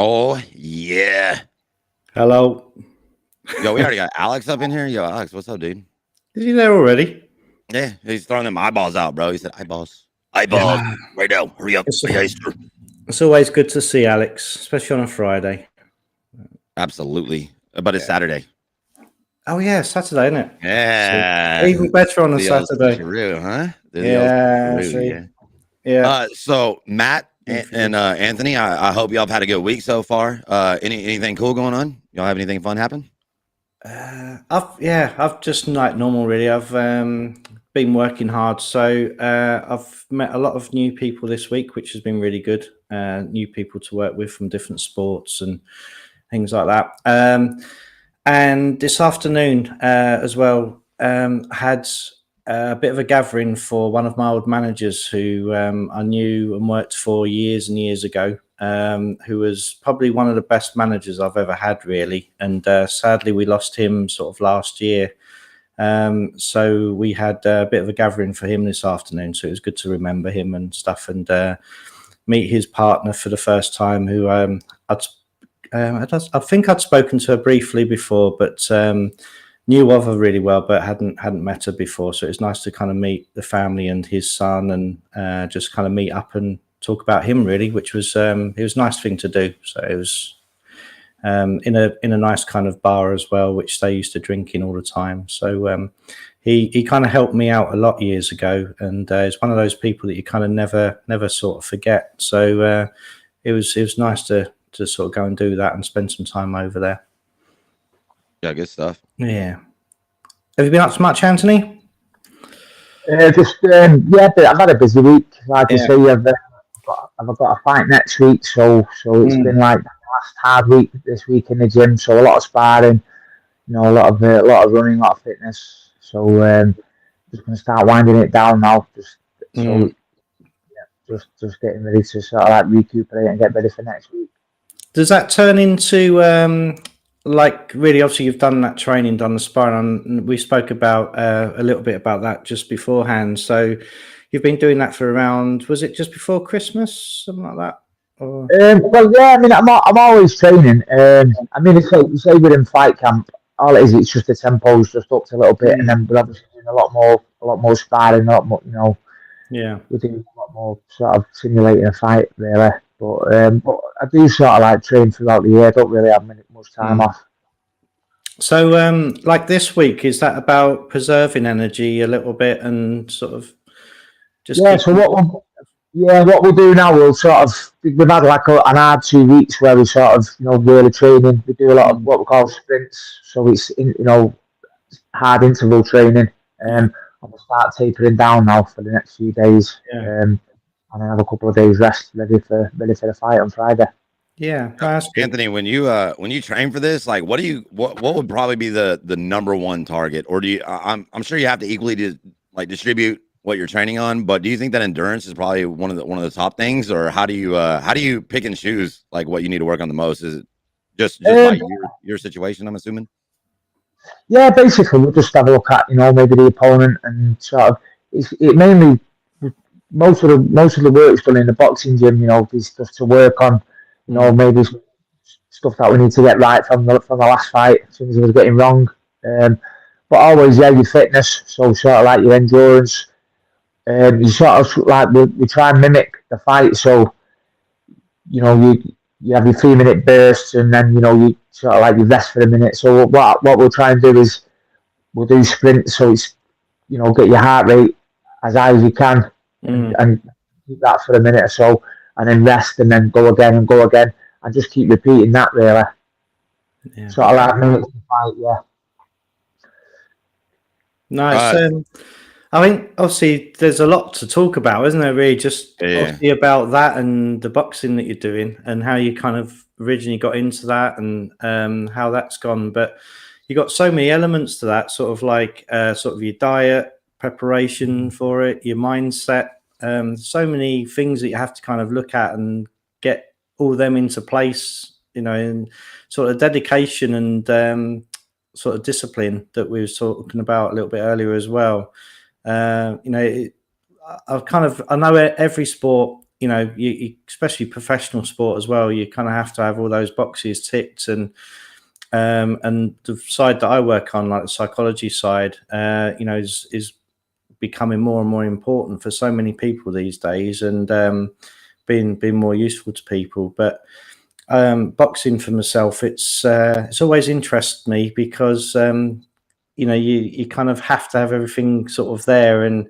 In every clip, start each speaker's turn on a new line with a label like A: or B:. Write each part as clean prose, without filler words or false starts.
A: Oh yeah.
B: Hello.
A: Yo, we already got Alex up in here. Yo, Alex, what's up, dude?
B: Is he there already?
A: Yeah, he's throwing them eyeballs out, bro. He said eyeballs. Eyeballs. Right now. Hurry up.
B: It's,
A: Aye, aye, sir.
B: it's always good to see Alex, especially on a Friday.
A: Absolutely. But it's Saturday.
B: Oh yeah, Saturday, isn't it?
A: Yeah.
B: So, even better on a
A: The old
B: Saturday.
A: switcheroo, huh? The old
B: Yeah,
A: switcheroo,
B: see.
A: yeah.
B: Yeah.
A: So Matt and Anthony, I hope y'all have had a good week so far. Anything cool going on? Y'all have anything fun happen?
B: I've just like normal really. I've been working hard, so I've met a lot of new people this week, which has been really good. New people to work with from different sports and things like that. And this afternoon as well, had a bit of a gathering for one of my old managers who I knew and worked for years and years ago, who was probably one of the best managers I've ever had, really. And sadly, we lost him sort of last year. So we had a bit of a gathering for him this afternoon. So it was good to remember him and stuff, and meet his partner for the first time, who I think I'd spoken to her briefly before, but knew of her really well, but hadn't met her before. So it was nice to kind of meet the family and his son, and just kind of meet up and talk about him, really, which was it was a nice thing to do. So it was in a nice kind of bar as well, which they used to drink in all the time. So he kind of helped me out a lot years ago, and is one of those people that you kind of never sort of forget. So it was nice to sort of go and do that and spend some time over there.
A: Yeah, good stuff.
B: Yeah. Have you been up to much, Anthony?
C: But I've had a busy week. Like I
B: Yeah.
C: say, I've got a fight next week, so it's been like the last hard week this week in the gym. So a lot of sparring, a lot of running, a lot of fitness. So just going to start winding it down now. Just getting ready to sort of like recuperate and get ready for next week.
B: Does that turn into like really? Obviously, you've done that training, done the sparring, and we spoke about a little bit about that just beforehand. So you've been doing that for around, was it just before Christmas, something like that? Or...
C: Well, yeah, I mean, I'm always training. I mean, it's like you say within fight camp, all it is, it's just the tempo's just upped a little bit, and then we're obviously doing a lot more sparring, a lot more,
B: Yeah,
C: we're doing a lot more sort of simulating a fight, really. But I do sort of like train throughout the year. I don't really have much time off.
B: So, like this week, is that about preserving energy a little bit and sort of just
C: So what we'll do now, we'll sort of, we've had like an hard 2 weeks where we sort of, really training. We do a lot of what we call sprints. So it's, hard interval training. And we'll start tapering down now for the next few days. And then have a couple of days rest, ready for the fight on Friday.
B: Yeah, that's good.
A: Anthony, when you train for this, like, what would probably be the number one target? Or do you? I'm sure you have to equally distribute what you're training on, but do you think that endurance is probably one of the top things, or how do you pick and choose like what you need to work on the most? Is it just by your situation? I'm assuming.
C: Yeah, basically we'll just have a look at maybe the opponent and sort of it mainly most of the work's done in the boxing gym. There's stuff to work on. Maybe stuff that we need to get right from the last fight, things we was getting wrong. But always, your fitness. So sort of like your endurance. You sort of like we try and mimic the fight. So you have your 3-minute bursts, and then you sort of like you rest for a minute. So what we'll try and do is we'll do sprints. So it's get your heart rate as high as you can, and keep that for a minute or so, and then rest, and then go again, and just keep repeating that, really.
B: Yeah.
C: Sort of like minutes to fight, yeah.
B: Nice. I think obviously there's a lot to talk about, isn't there? Really, just obviously about that and the boxing that you're doing, and how you kind of originally got into that, and how that's gone. But you got so many elements to that, sort of like sort of your diet, preparation for it, your mindset. So many things that you have to kind of look at and get all them into place, and sort of dedication and sort of discipline that we were talking about a little bit earlier as well. I know every sport you know, especially professional sport as well, you kind of have to have all those boxes ticked. And the side that I work on, like the psychology side, you know, is becoming more and more important for so many people these days, and being more useful to people. But boxing for myself, it's always interested me because you know, you kind of have to have everything sort of there, and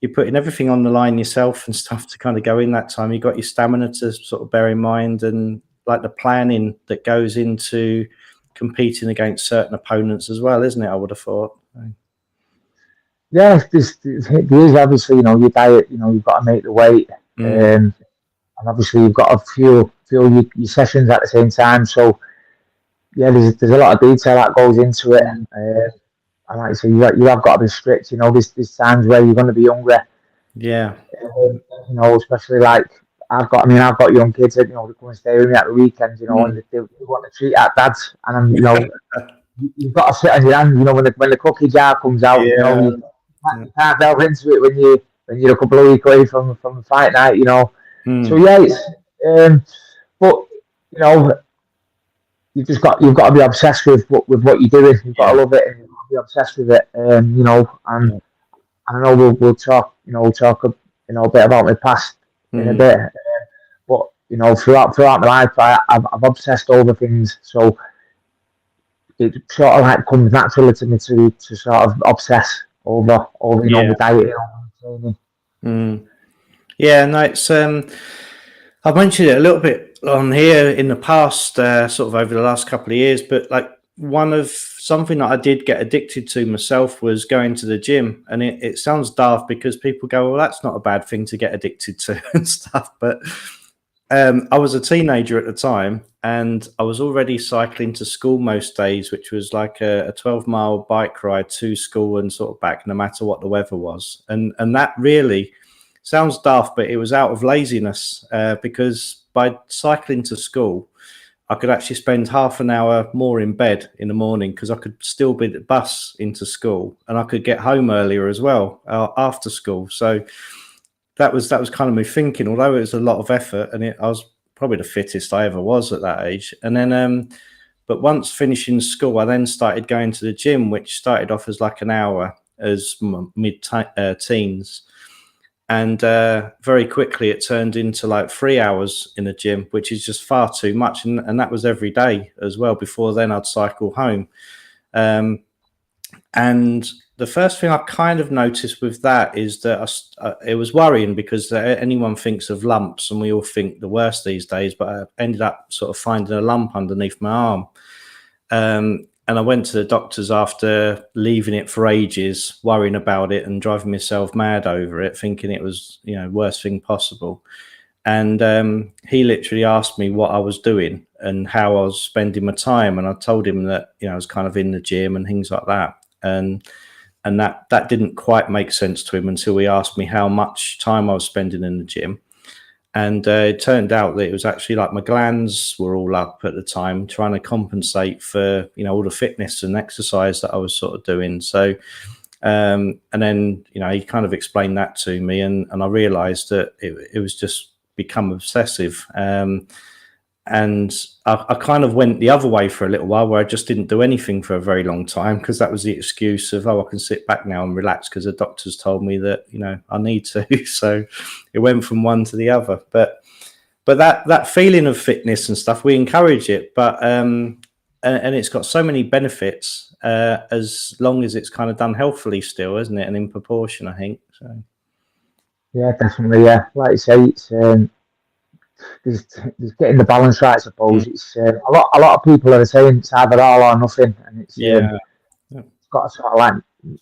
B: you're putting everything on the line yourself and stuff to kind of go in that time. You've got your stamina to sort of bear in mind, and like the planning that goes into competing against certain opponents as well, isn't it? I would have thought.
C: Yeah, there is obviously, you know, your diet, you know, you've got to make the weight. And obviously you've got to fuel your sessions at the same time. So yeah, there's a lot of detail that goes into it. And like I say, you have got to be strict. You know, there's times where you're going to be hungry.
B: Yeah.
C: You know, especially like I've got young kids that, you know, they come and stay with me at the weekends. You know, and they want to treat at dad's, and I'm, you know, you've got to sit on your hand. You know, when the cookie jar comes out, you know, you can't delve into it when you're a couple of weeks away from the fight night. You know. So yeah, it's but you know, you've got to be obsessed with what you're doing. You've got to love it and you've got to be obsessed with it. You know, and I know we'll talk. You know, a bit about my past in a bit. But you know, throughout my life, I've obsessed over things. So it sort of like comes naturally to me to sort of obsess over you know, the diet, you know, training.
B: Yeah, no, it's I've mentioned it a little bit on here in the past, sort of over the last couple of years, but like something that I did get addicted to myself was going to the gym. And it sounds daft because people go, well, that's not a bad thing to get addicted to and stuff. But I was a teenager at the time, and I was already cycling to school most days, which was like a 12-mile bike ride to school and sort of back, no matter what the weather was. And that really sounds daft, but it was out of laziness, because by cycling to school, I could actually spend half an hour more in bed in the morning because I could still be the bus into school, and I could get home earlier as well after school. So that was kind of me thinking, although it was a lot of effort, and I was probably the fittest I ever was at that age. And then, but once finishing school, I then started going to the gym, which started off as like an hour as mid-teens. And very quickly it turned into like 3 hours in the gym, which is just far too much. And that was every day as well. Before then I'd cycle home. And the first thing I kind of noticed with that is that it was worrying, because anyone thinks of lumps, and we all think the worst these days, but I ended up sort of finding a lump underneath my arm. And I went to the doctors after leaving it for ages, worrying about it and driving myself mad over it, thinking it was, you know, worst thing possible. And he literally asked me what I was doing and how I was spending my time. And I told him that, you know, I was kind of in the gym and things like that. And that didn't quite make sense to him until he asked me how much time I was spending in the gym. And it turned out that it was actually like my glands were all up at the time, trying to compensate for, you know, all the fitness and exercise that I was sort of doing. So, and then, you know, he kind of explained that to me, and I realized that it was just become obsessive. And I kind of went the other way for a little while, where I just didn't do anything for a very long time, because that was the excuse of, oh, I can sit back now and relax because the doctors told me that, you know, I need to. So it went from one to the other. But that feeling of fitness and stuff, we encourage it, but and it's got so many benefits, as long as it's kind of done healthily still, isn't it? And in proportion, I think. So
C: Yeah, definitely. Yeah, like you say, it's there's getting the balance right, I suppose. It's a lot of people are saying it's either all or nothing, and it's it's got to sort of like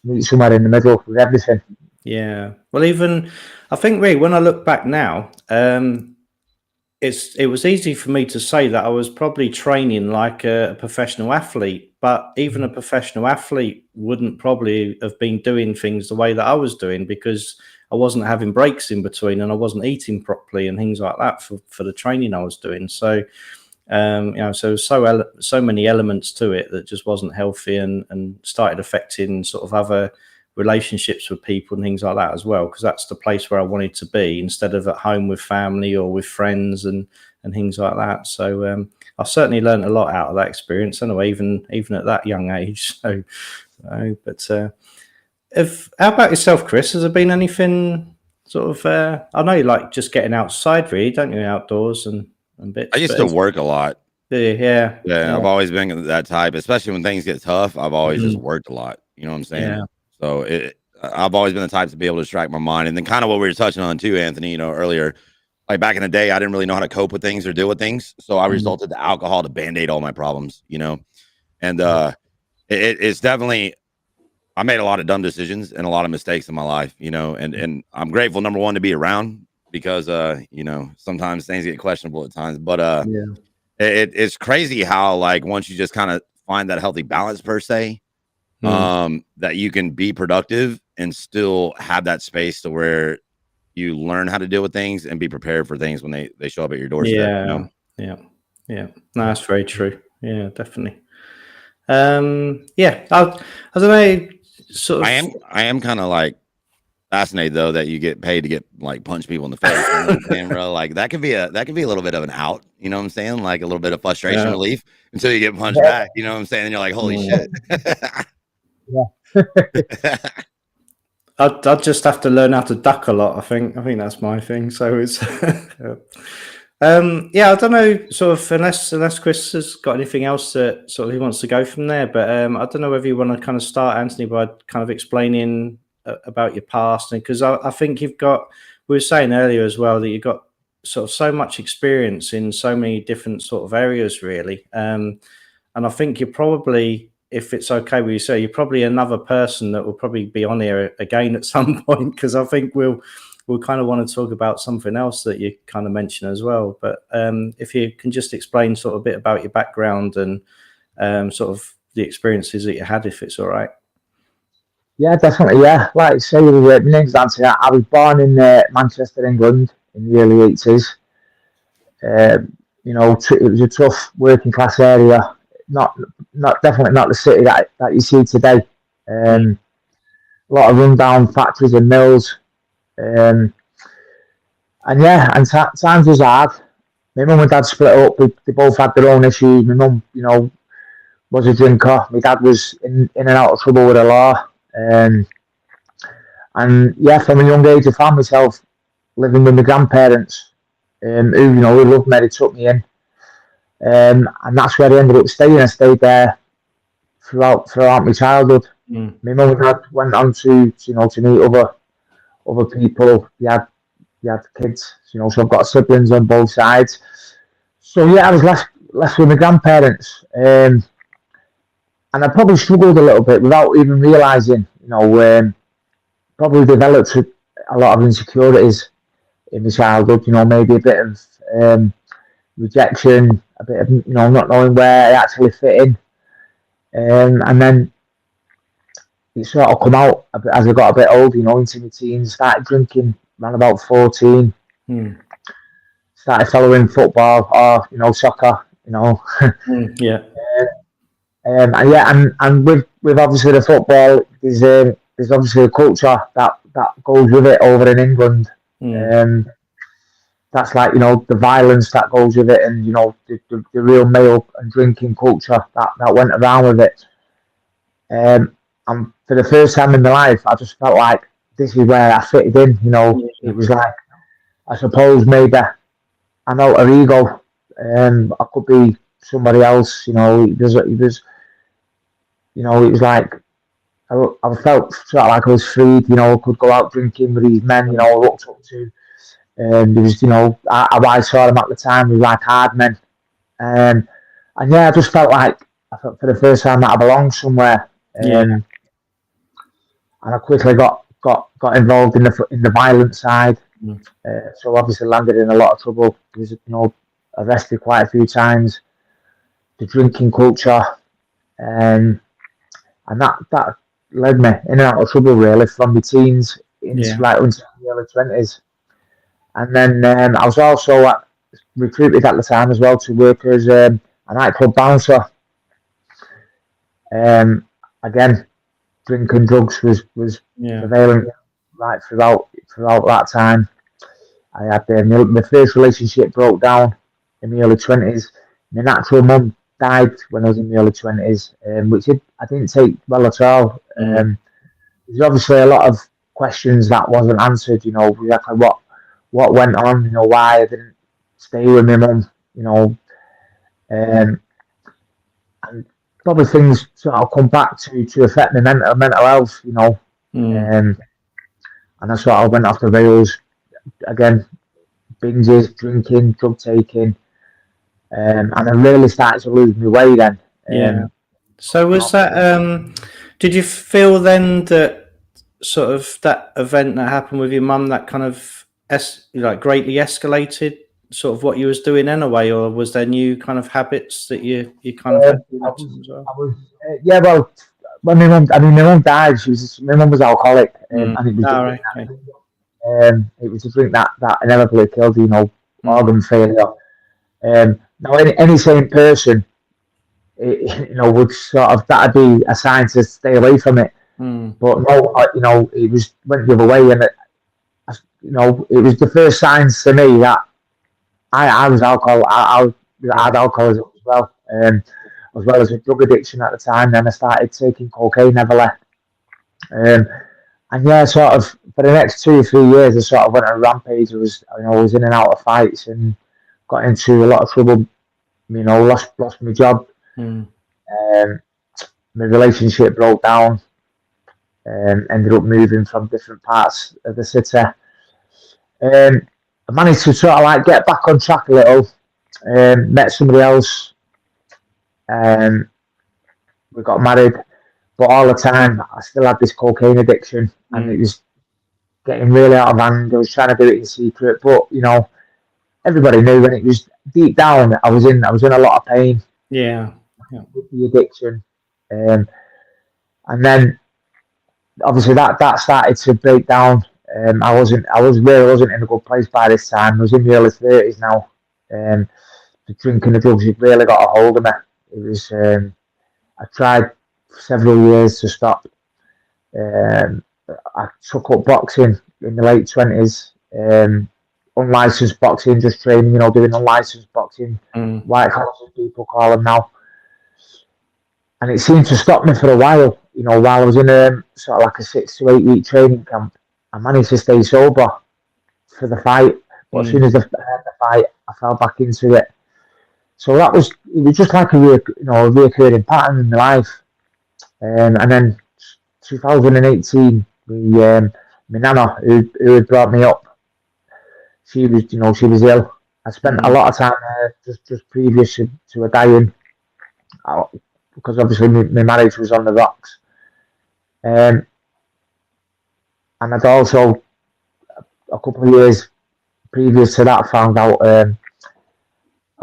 C: meet somewhere in the middle with everything.
B: Yeah. Well, even I think really when I look back now, it was easy for me to say that I was probably training like a professional athlete, but even a professional athlete wouldn't probably have been doing things the way that I was doing, because I wasn't having breaks in between, and I wasn't eating properly and things like that for the training I was doing. So, you know, so many elements to it that just wasn't healthy, and started affecting sort of other relationships with people and things like that as well, because that's the place where I wanted to be instead of at home with family or with friends and things like that. So I certainly learned a lot out of that experience anyway, even at that young age. So but how about yourself, Chris? Has there been anything sort of I know you like just getting outside, really, don't you, outdoors and bits?
A: I used to work a lot.
B: Yeah.
A: I've always been that type, especially when things get tough. I've always just worked a lot. You know what I'm saying?
B: Yeah.
A: So I've always been the type to be able to distract my mind. And then kind of what we were touching on too, Anthony, earlier, like back in the day, I didn't really know how to cope with things or deal with things. So I resorted to alcohol to band-aid all my problems, and it's definitely, I made a lot of dumb decisions and a lot of mistakes in my life, and I'm grateful, number one, to be around because, sometimes things get questionable at times, but it's crazy how, like, once you just kind of find that healthy balance per se, that you can be productive and still have that space to where you learn how to deal with things and be prepared for things when they show up at your doorstep.
B: Yeah. No, that's very true. Yeah, definitely. I don't know. Sort of,
A: I am kind of like fascinated though that you get paid to get like punch people in the face. You know what I'm saying, bro? Like that could be a little bit of an out. You know what I'm saying? Like a little bit of frustration relief until you get punched back. You know what I'm saying? And you're like, holy shit.
B: I'd just have to learn how to duck a lot. I think that's my thing. So it's I don't know, sort of, unless Chris has got anything else that sort of he wants to go from there. But I don't know whether you want to kind of start, Anthony, by kind of explaining about your past, and because I think you've got, we were saying earlier as well that you've got sort of so much experience in so many different sort of areas, really. And I think you're probably, if it's okay with you, so you're probably another person that will probably be on here again at some point, because I think we'll kind of want to talk about something else that you kind of mentioned as well. But if you can just explain sort of a bit about your background and sort of the experiences that you had, if it's all right.
C: Yeah, definitely. Yeah, like I say, my name's Anthony. I was born in Manchester, England, in the early 80s. It was a tough working class area. Definitely not the city that you see today. A lot of rundown factories and mills. And times was hard. My mum and dad split up. They both had their own issues. My mum, was a drinker. My dad was in and out of trouble with the law. From a young age, I found myself living with my grandparents, who loved me. They took me in, and that's where I ended up staying. I stayed there throughout my childhood. My mum and dad went on to meet other people. They had kids, so I've got siblings on both sides. So I was left with my grandparents, and I probably struggled a little bit without even realising. Probably developed a lot of insecurities in my childhood. Maybe a bit of rejection, a bit of not knowing where I actually fit in, and then it sort of come out as I got a bit older, into my teens. Started drinking around about 14. Started following football or soccer, and with obviously the football, there's obviously a culture that goes with it over in England. That's like the violence that goes with it, and the real male and drinking culture that went around with it. And for the first time in my life, I just felt like this is where I fitted in. It was like, I suppose maybe an alter ego. I could be somebody else. It was like I felt sort of like I was freed. I could go out drinking with these men. I looked up to. There was, I saw them at the time was like hard men. I just felt like for the first time that I belonged somewhere. And I quickly got involved in the violent side. So obviously landed in a lot of trouble. Was arrested quite a few times. The drinking culture, and that led me in and out of trouble really from my teens into the early 20s. And then I was also recruited at the time as well to work as a nightclub bouncer. Again, drink and drugs was
B: Yeah.
C: prevalent right throughout that time. I had my first relationship broke down in my early 20s. My natural mum died when I was in my early 20s, which I didn't take well at all. There's obviously a lot of questions that wasn't answered, exactly what went on, why I didn't stay with my mum, and probably things sort of come back to affect my mental health, and I sort of went off the rails again, binges, drinking, drug taking, and I really started to lose my way then.
B: Yeah. So was that? Did you feel then that sort of that event that happened with your mum that kind of greatly escalated sort of what you was doing anyway, or was there new kind of habits that you kind of had to as well?
C: Yeah, well, when my mum died. My mum was alcoholic, and it was it was a drink that inevitably killed, organ failure. Now, any sane person, would sort of, that'd be a sign to stay away from it. But no, it went the other way, and it was the first signs to me that I was alcohol. I had alcoholism as well as a drug addiction at the time. Then I started taking cocaine heavily, and yeah, sort of for the next 2 or 3 years, I sort of went on a rampage. I was in and out of fights and got into a lot of trouble. Lost my job. My relationship broke down. Ended up moving from different parts of the city. I managed to sort of get back on track a little. Met somebody else. We got married, but all the time I still had this cocaine addiction, and it was getting really out of hand. I was trying to do it in secret, but everybody knew, when it was deep down, I was in a lot of pain.
B: Yeah.
C: With the addiction, and then obviously that started to break down. I wasn't in a good place by this time. I was in my early 30s now. The drinking, the drugs, it really got a hold of me. It was. I tried for several years to stop. I took up boxing in the late 20s. Unlicensed boxing, just training, doing unlicensed boxing, white collars as people call them now. And it seemed to stop me for a while, while I was in sort of like a 6 to 8 week training camp. I managed to stay sober for the fight, but as soon as I had the fight, I fell back into it. So it was just like a reoccurring pattern in my life. And then 2018, my nana, who had brought me up, she was ill. I spent a lot of time there just previous to her dying, because obviously my marriage was on the rocks. And I'd also, a couple of years previous to that, found out a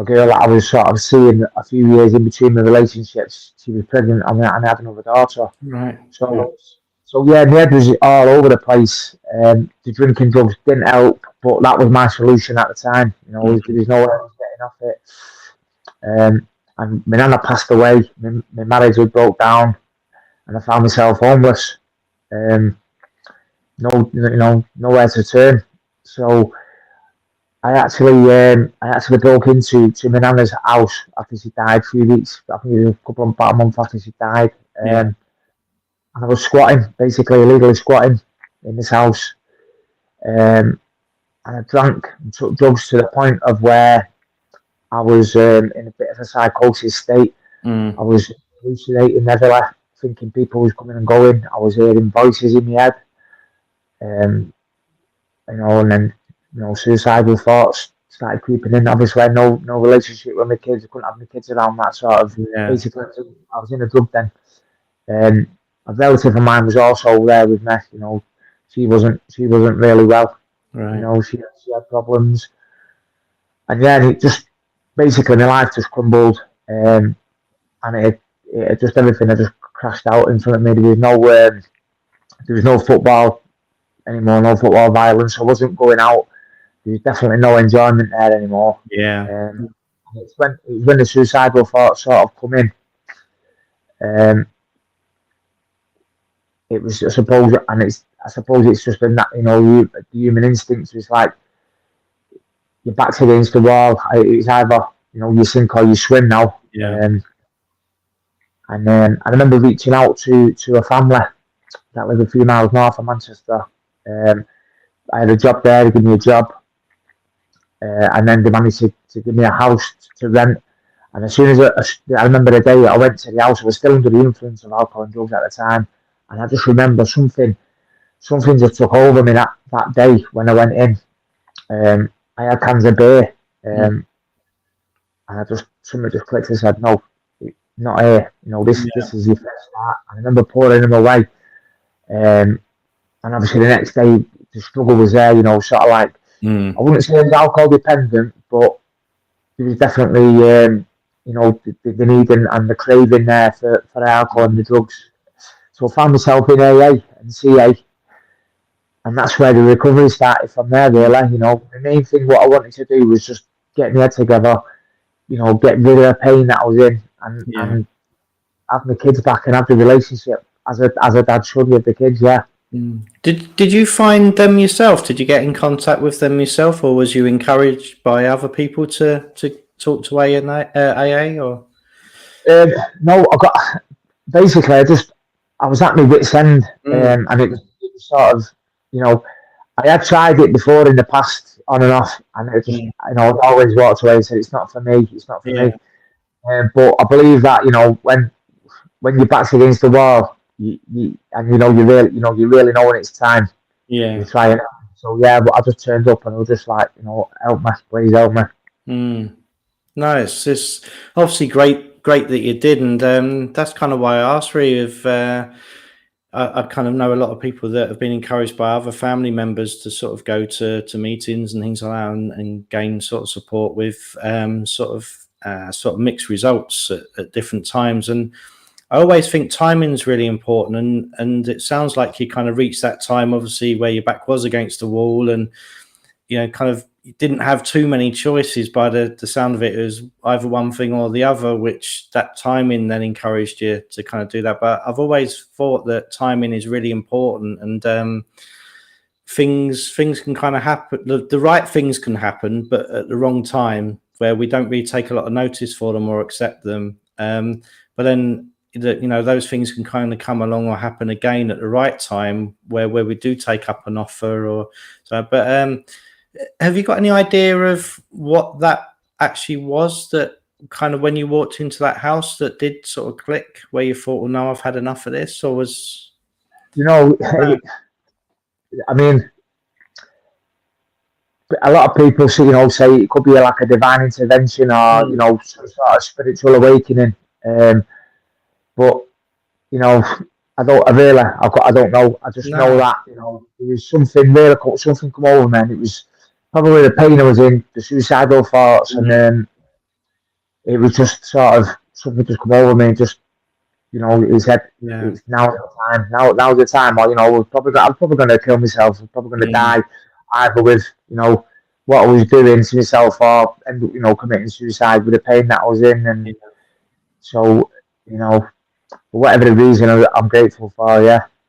C: girl that I was sort of seeing a few years in between my relationships. She was pregnant, and I had another daughter.
B: Right.
C: So yeah, my head was all over the place. The drinking drugs didn't help, but that was my solution at the time. There was no way I was getting off it. And my nana passed away. My marriage had broke down, and I found myself homeless. Nowhere to turn. So I actually broke into my nana's house after she died. 3 weeks, I think it was about a month after she died. And I was squatting, basically illegally squatting in this house. And I drank and took drugs to the point of where I was in a bit of a psychosis state. I was hallucinating everywhere, thinking people was coming and going. I was hearing voices in my head. And then suicidal thoughts started creeping in. Obviously, I had no relationship with my kids. I couldn't have my kids around that sort of. Basically, I was in a drug then. A relative of mine was also there with me. She wasn't really well.
B: Right.
C: She had problems, and it just basically my life just crumbled, and it just everything had just crashed out in front of me. There was no football anymore, no football violence. I wasn't going out. There was definitely no enjoyment there anymore.
B: Yeah.
C: It's when the suicidal thoughts sort of come in. it was, I suppose, and I suppose it's just been that, the human instincts was like your back's against the wall. It's either, you sink or you swim now.
B: Yeah.
C: And then I remember reaching out to a family that lived a few miles north of Manchester. I had a job there, they gave me a job. And then they managed to give me a house to rent. And as soon as I remember the day I went to the house, I was still under the influence of alcohol and drugs at the time. And I just remember something just took over me that day when I went in. I had cans of beer. And something just clicked and said, no, not here. This is your first start. I remember pouring them away. And obviously the next day, the struggle was there, sort of like, I wouldn't say it was alcohol dependent, but there was definitely, the need and the craving there for alcohol and the drugs. So I found myself in AA and CA, and that's where the recovery started from there, really. The main thing what I wanted to do was just get my head together, get rid of the pain that I was in and have my kids back and have the relationship as a dad should with the kids, yeah.
B: Did you find them yourself? Did you get in contact with them yourself, or was you encouraged by other people to talk to AA? Or
C: no, I was at my wit's end, and it was sort of, I had tried it before in the past on and off, and it just, I'd always walked away and said it's not for me, me. But I believe that when your back's against the wall, you really know when it's time.
B: Yeah.
C: To try it. So but I just turned up and I was just like, help me, please help me.
B: No, it's obviously great that you did, and that's kind of why I asked really. If I kind of know a lot of people that have been encouraged by other family members to sort of go to meetings and things like that, and gain sort of support with sort of mixed results at different times. And I always think timing is really important, and it sounds like you kind of reached that time, obviously, where your back was against the wall, and kind of you didn't have too many choices. By the sound of it, it was either one thing or the other, which that timing then encouraged you to kind of do that. But I've always thought that timing is really important, and things can kind of happen. The right things can happen, but at the wrong time, where we don't really take a lot of notice for them or accept them. But then those things can kind of come along or happen again at the right time, where we do take up an offer or so. But have you got any idea of what that actually was, that kind of when you walked into that house that did sort of click, where you thought, well, no, I've had enough of this? Or was
C: I mean, a lot of people say it could be like a divine intervention or some sort of spiritual awakening. But I don't know. I just know that there was something come over me, and it was probably the pain I was in, the suicidal thoughts, and then it was just sort of something just come over me, and just he said, it's now's the time. Now's the time. Or I'm probably going to kill myself. I'm probably going to die, either with what I was doing to myself, or end up committing suicide with the pain that I was in, and so for whatever the reason, I'm grateful for.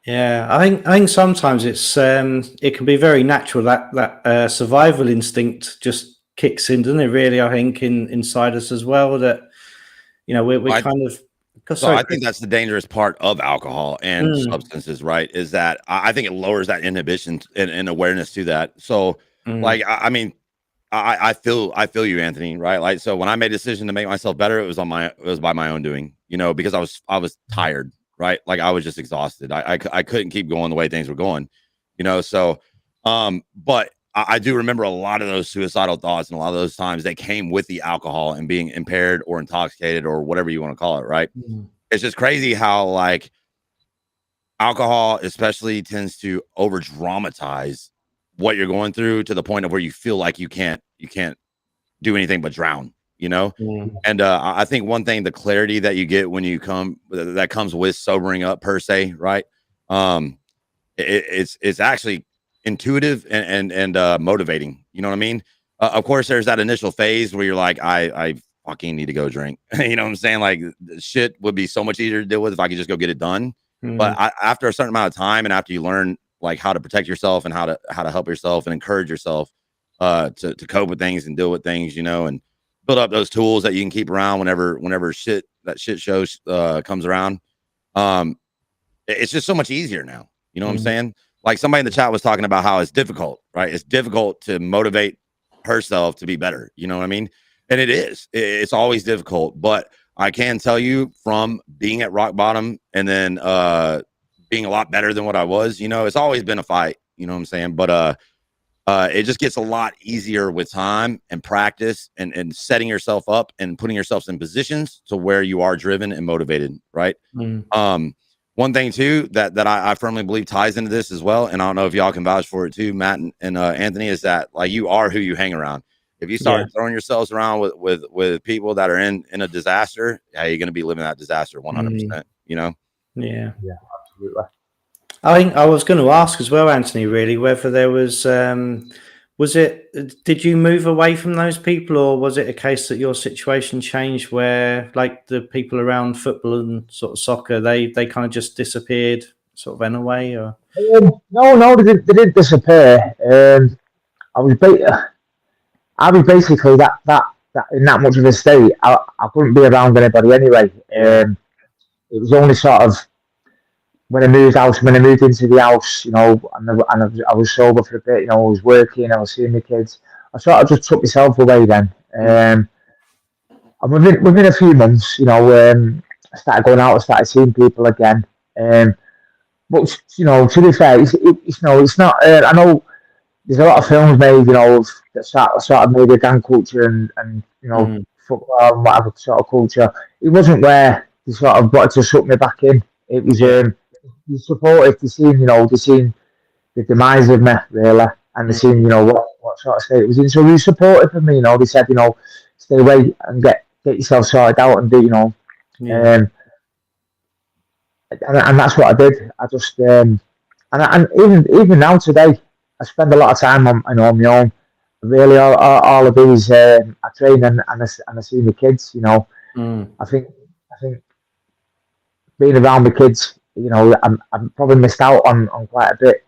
B: Yeah, I think sometimes it's it can be very natural that survival instinct just kicks in, doesn't it? Really, I think inside us as well, that we're kind of.
A: So I think that's the dangerous part of alcohol and substances, right? Is that I think it lowers that inhibition and awareness to that. So, like, I mean, I feel you, Anthony, right? Like, so when I made a decision to make myself better, it was by my own doing, because I was tired, right? Like, I was just exhausted. I couldn't keep going the way things were going, so, but I do remember a lot of those suicidal thoughts, and a lot of those times they came with the alcohol and being impaired or intoxicated or whatever you want to call it, right? It's just crazy how, like, alcohol especially tends to over dramatize what you're going through to the point of where you feel like you can't do anything but drown, And I think one thing, the clarity that you get when you that comes with sobering up per se, right? It's actually intuitive and motivating. You know what I mean? Of course, there's that initial phase where you're like, I fucking need to go drink. You know what I'm saying? Like, shit would be so much easier to deal with if I could just go get it done. But after a certain amount of time, and after you learn like how to protect yourself and how to help yourself and encourage yourself to cope with things and deal with things, and build up those tools that you can keep around whenever shit show comes around. It's just so much easier now. You know what I'm saying? Like somebody in the chat was talking about how it's difficult, right? It's difficult to motivate herself to be better. You know what I mean? And it is. It's always difficult, but I can tell you from being at rock bottom and then being a lot better than what I was, it's always been a fight. You know what I'm saying? But it just gets a lot easier with time and practice and setting yourself up and putting yourself in positions to where you are driven and motivated, right? One thing too that I firmly believe ties into this as well, and I don't know if y'all can vouch for it too, Matt and Anthony, is that like you are who you hang around. If you start throwing yourselves around with people that are in a disaster, you're going to be living that disaster 100%.
B: Yeah,
C: absolutely.
B: I think I was going to ask as well, Anthony, really, whether there was did you move away from those people, or was it a case that your situation changed where like the people around football and sort of soccer, they kind of just disappeared, sort of went away? Or
C: no, they didn't disappear. I was basically that in that much of a state. I couldn't be around anybody anyway. It was only sort of when I moved into the house, and I was sober for a bit. I was working, I was seeing the kids. I sort of just took myself away then. And within a few months, I started going out, I started seeing people again. But to be fair, it's not. I know there's a lot of films made, that sort of made a gang culture and football and whatever sort of culture. It wasn't where they sort of wanted to suck me back in. It was supportive. They seen the demise of me really, and they seen what sort of state it was in. So they were supportive of me. They said stay away and get yourself sorted out and do and that's what I did. I just and even now today, I spend a lot of time on my own. Really, all I do is I train and I see the kids. I think being around the kids, I'm probably missed out on quite a bit.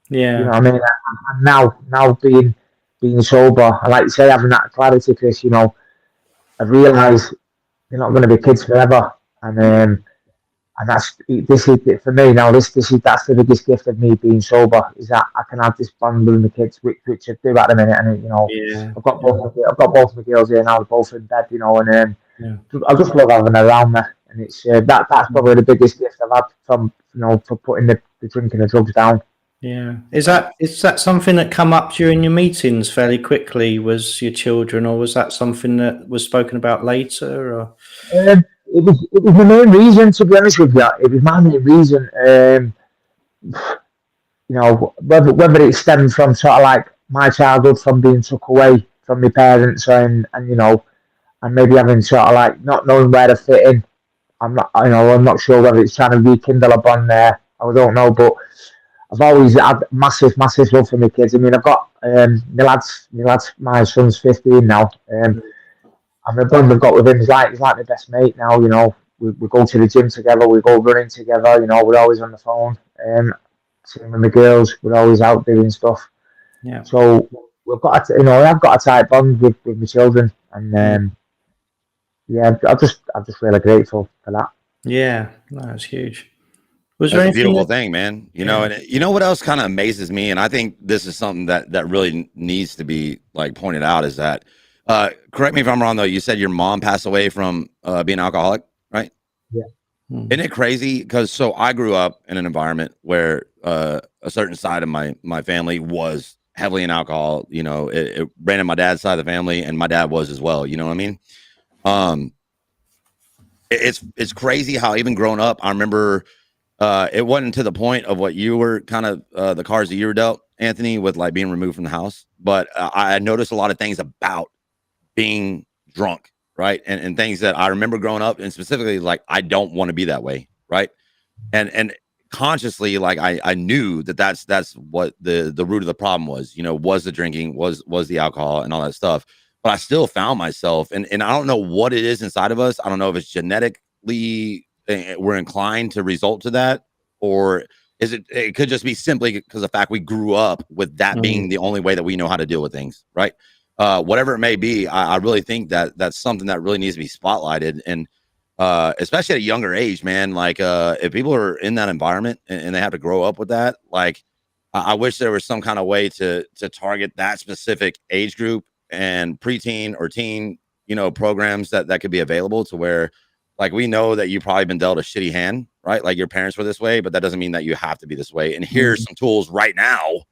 B: Yeah,
C: you know what I mean. And now being sober, I like to say having that clarity, because I realise you're not going to be kids forever, and that's this is for me now. That's the biggest gift of me being sober, is that I can have this bond with the kids, which I do at the minute. And I've got both my girls here now, they're both in bed, and I just love having her around me, and it's that's probably the biggest gift I've had from for putting the drinking and drugs down.
B: Yeah, is that something that come up during your meetings fairly quickly? Was your children, or was that something that was spoken about later? Or
C: it was my main reason, to be honest with you. It was my main reason. Whether it stemmed from sort of like my childhood, from being took away from my parents, and maybe having sort of like not knowing where to fit in. I'm not sure whether it's trying to rekindle a bond there. I don't know, but I've always had massive love for my kids. I mean, I've got my son's 15 now. And the bond we've got with him is like my best mate now. We go to the gym together, we go running together. We're always on the phone. Sitting with the girls, we're always out doing stuff.
B: Yeah.
C: So we've got, I've got a tight bond with my children, and I'm just really grateful for that.
B: Yeah, that's huge.
A: That's a beautiful thing, man. And what else kind of amazes me, and I think this is something that really needs to be like pointed out, is that correct me if I'm wrong though, you said your mom passed away from being alcoholic, right?
C: Yeah.
A: Isn't it crazy? Because I grew up in an environment where a certain side of my family was heavily in alcohol. It ran in my dad's side of the family, and my dad was as well. You know what I mean? It's crazy how even growing up, I remember it wasn't to the point of what you were kind of the cards that you were dealt, Anthony, with like being removed from the house. But I noticed a lot of things about being drunk, right? And things that I remember growing up, and specifically like I don't want to be that way, right? And consciously, like I knew that's what the root of the problem was. Was the drinking, was the alcohol, and all that stuff. But I still found myself, and I don't know what it is inside of us. I don't know if it's genetically we're inclined to result to that, or is it could just be simply because the fact we grew up with that being the only way that we know how to deal with things, right? Whatever it may be, I really think that that's something that really needs to be spotlighted, and especially at a younger age, man. Like, if people are in that environment and they have to grow up with that, like, I wish there was some kind of way to target that specific age group and preteen or teen, programs that could be available to where, like, we know that you've probably been dealt a shitty hand, right? Like, your parents were this way, but that doesn't mean that you have to be this way. And here's some tools right now,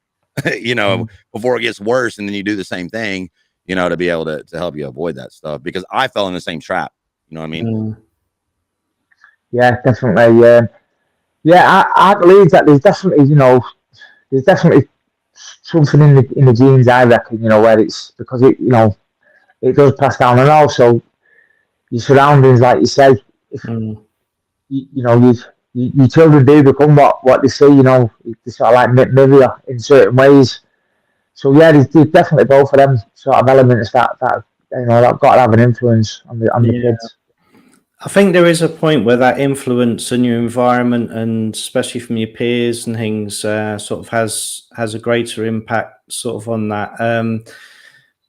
A: before it gets worse, and then you do the same thing, to be able to help you avoid that stuff. Because I fell in the same trap. You know what I mean?
C: Yeah, definitely. Yeah, I believe that there's definitely, something in the genes, I reckon, where it's because it does pass down, and also your surroundings, like you say, if, your children do become what they see, they sort of like mirror you in certain ways. So yeah, there's definitely both of them sort of elements that that got to have an influence on the kids.
B: I think there is a point where that influence in your environment, and especially from your peers and things, sort of has a greater impact sort of on that.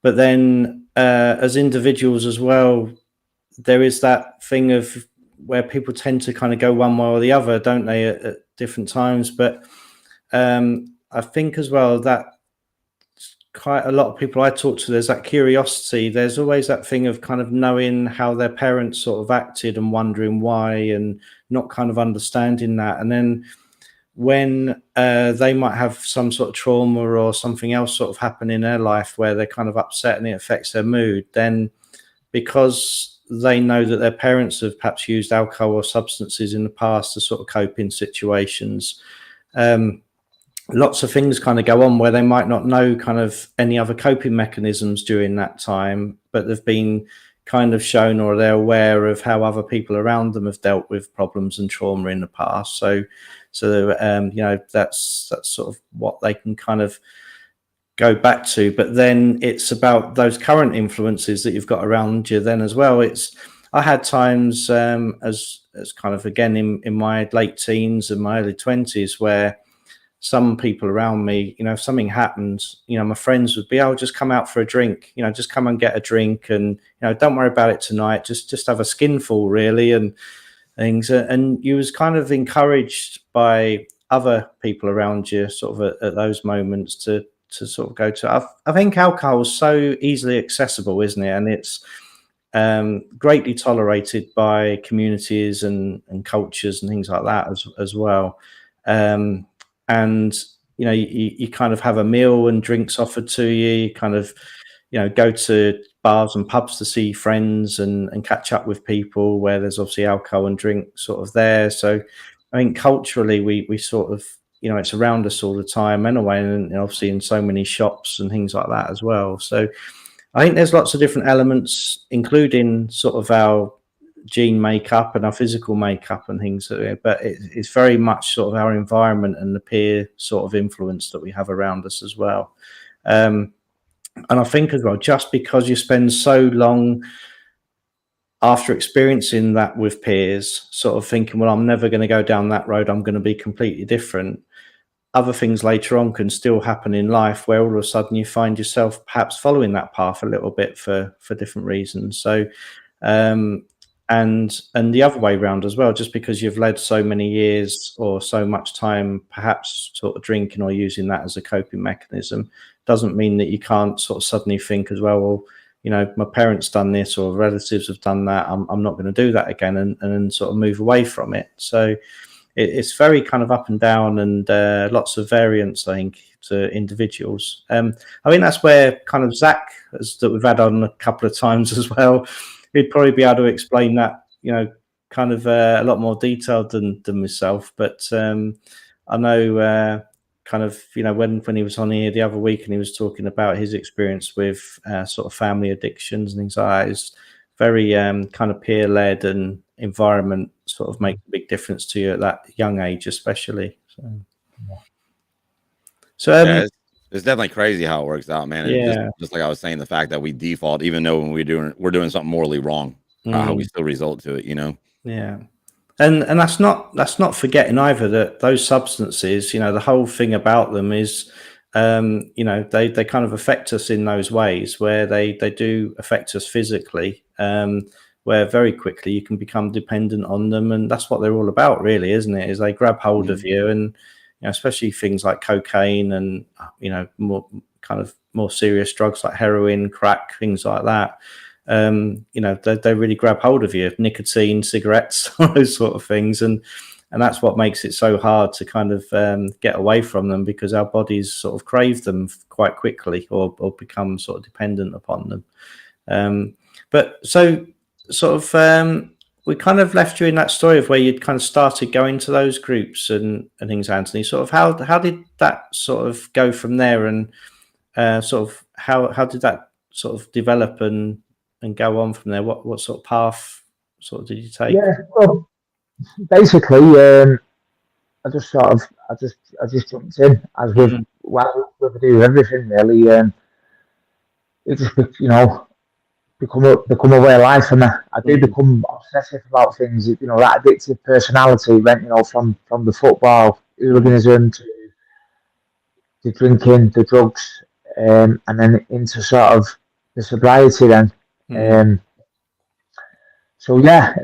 B: But then as individuals as well, there is that thing of where people tend to kind of go one way or the other, don't they, at different times. But I think as well that quite a lot of people I talk to, there's that curiosity. There's always that thing of kind of knowing how their parents sort of acted and wondering why, and not kind of understanding that. And then when they might have some sort of trauma or something else sort of happen in their life where they're kind of upset and it affects their mood, then because they know that their parents have perhaps used alcohol or substances in the past to sort of cope in situations, lots of things kind of go on where they might not know kind of any other coping mechanisms during that time, but they've been kind of shown, or they're aware of how other people around them have dealt with problems and trauma in the past. So that's sort of what they can kind of go back to. But then it's about those current influences that you've got around you then as well. I had times as kind of, again, in my late teens and my early 20s where some people around me, if something happens, my friends would be, "Oh, just come out for a drink, just come and get a drink, and don't worry about it tonight, just have a skinful, really," and things. And you was kind of encouraged by other people around you sort of at those moments to sort of go to. I think alcohol is so easily accessible, isn't it? And it's greatly tolerated by communities and cultures and things like that as well. And you kind of have a meal and drinks offered to you. You kind of go to bars and pubs to see friends and catch up with people where there's obviously alcohol and drink sort of there. So I think culturally we sort of, it's around us all the time anyway, and obviously in so many shops and things like that as well. So I think there's lots of different elements, including sort of our gene makeup and our physical makeup and things, but it's very much sort of our environment and the peer sort of influence that we have around us as well. And I think as well, just because you spend so long after experiencing that with peers, sort of thinking, well, I'm never going to go down that road, I'm going to be completely different. Other things later on can still happen in life where all of a sudden you find yourself perhaps following that path a little bit for different reasons. So and the other way around as well, just because you've led so many years or so much time perhaps sort of drinking or using that as a coping mechanism, doesn't mean that you can't sort of suddenly think as well, my parents done this or relatives have done that, I'm not going to do that again, and sort of move away from it. So it's very kind of up and down, and lots of variance, I think, to individuals. I think that's where kind of Zach, that we've had on a couple of times as well, he'd probably be able to explain that, kind of a lot more detailed than myself. But I know kind of, when he was on here the other week and he was talking about his experience with sort of family addictions and things like that, it's very kind of peer-led, and environment sort of make a big difference to you at that young age, especially. So
A: it's definitely crazy how it works out, man. And just like I was saying, the fact that we default, even though when we're doing something morally wrong, how we still result to it,
B: Yeah. And that's not forgetting either that those substances, you know, the whole thing about them is, you know, they kind of affect us in those ways where they do affect us physically, where very quickly you can become dependent on them, and that's what they're all about, really, isn't it? Is they grab hold of you, and you know, especially things like cocaine and you know, more serious drugs like heroin, crack, things like that. You know, they really grab hold of you. Nicotine, cigarettes, all those sort of things, and that's what makes it so hard to kind of get away from them, because our bodies sort of crave them quite quickly, or become sort of dependent upon them. But so sort of we kind of left you in that story of where you'd kind of started going to those groups and things, Anthony. Sort of how did that sort of go from there, and sort of how did that sort of develop and go on from there? What sort of path sort of did you take?
C: Yeah, well, basically, I just jumped in as with we do everything really. It just you know become a way of life for me. I do become obsessive about things. You know, that addictive personality went, you know, from the football hooliganism to the drinking, the drugs, and then into sort of the sobriety then. So yeah, I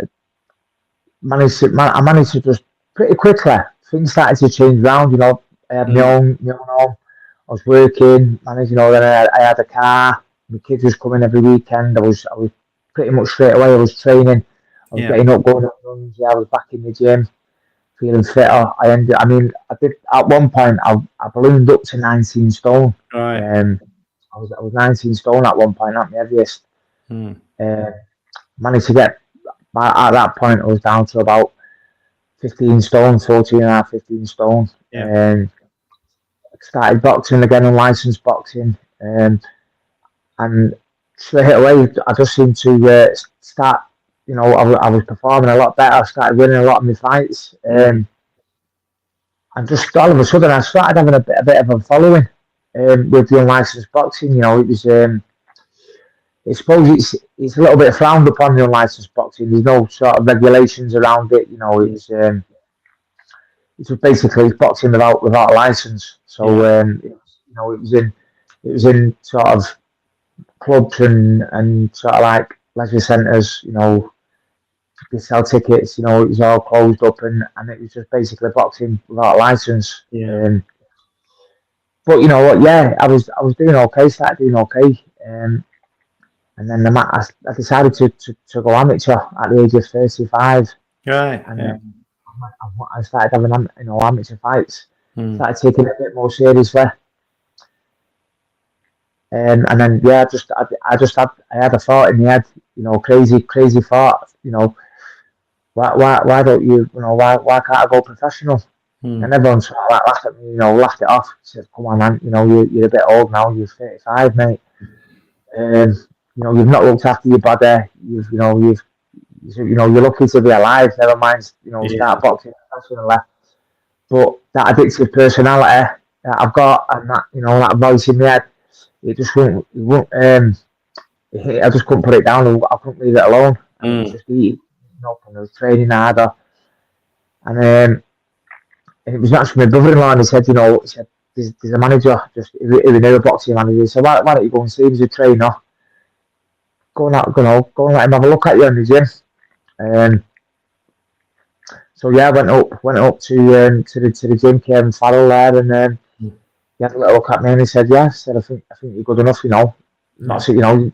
C: managed to just pretty quickly. Things started to change round. You know, I had my own home. I was working, managed. You know, then I had a car. My kids was coming every weekend. I was pretty much straight away. I was training. I was getting up, going on runs. Yeah, I was back in the gym, feeling fitter. I did at one point. I ballooned up to 19 stone.
B: Right.
C: I was 19 stone at one point. At my heaviest. Managed to get. At that point, I was down to about 15 stone, 14 and a half, 15 stone. Started boxing again, unlicensed boxing. And straight away, I just seemed to start, you know, I was performing a lot better. I started winning a lot of my fights. And just all of a sudden, I started having a bit of a following with the unlicensed boxing. You know, it was... I suppose it's a little bit frowned upon in unlicensed boxing. There's no sort of regulations around it. You know, it's just basically boxing without a license. So you know, it was in sort of clubs and sort of like leisure centres. You know, you sell tickets. You know, it was all closed up, and it was just basically boxing without a license. But you know what? Yeah, I was doing okay. Started doing okay. And then I decided to go amateur at the age of 35.
B: Right.
C: And then I started having, you know, amateur fights. Started taking it a bit more seriously. And then yeah, I had a thought in the head, you know, crazy thought, you know, why don't you know, why can't I go professional? And everyone sort of laughed at me, you know, laughed it off. Said, come on, man, you know, you're a bit old now. You're 35, mate. You know, you've not looked after your body. You know, you're lucky to be alive. Never mind, you know, start boxing professionally. But that addictive personality that I've got, and that, you know, that voice in my head, it just won't. I just couldn't put it down. I couldn't leave it alone. I was just eating, you know, and I was training harder. And it was actually my brother-in-law, and he said, you know, there's a manager, just if we knew a boxing manager. He said, why don't you go and see him as a trainer? Go and let him have a look at you in the gym. So yeah, I went up to the gym, Kevin Farrell there, and he had a little look at me, and he said, "Yeah," I think you're good enough, you know. I'm not saying you're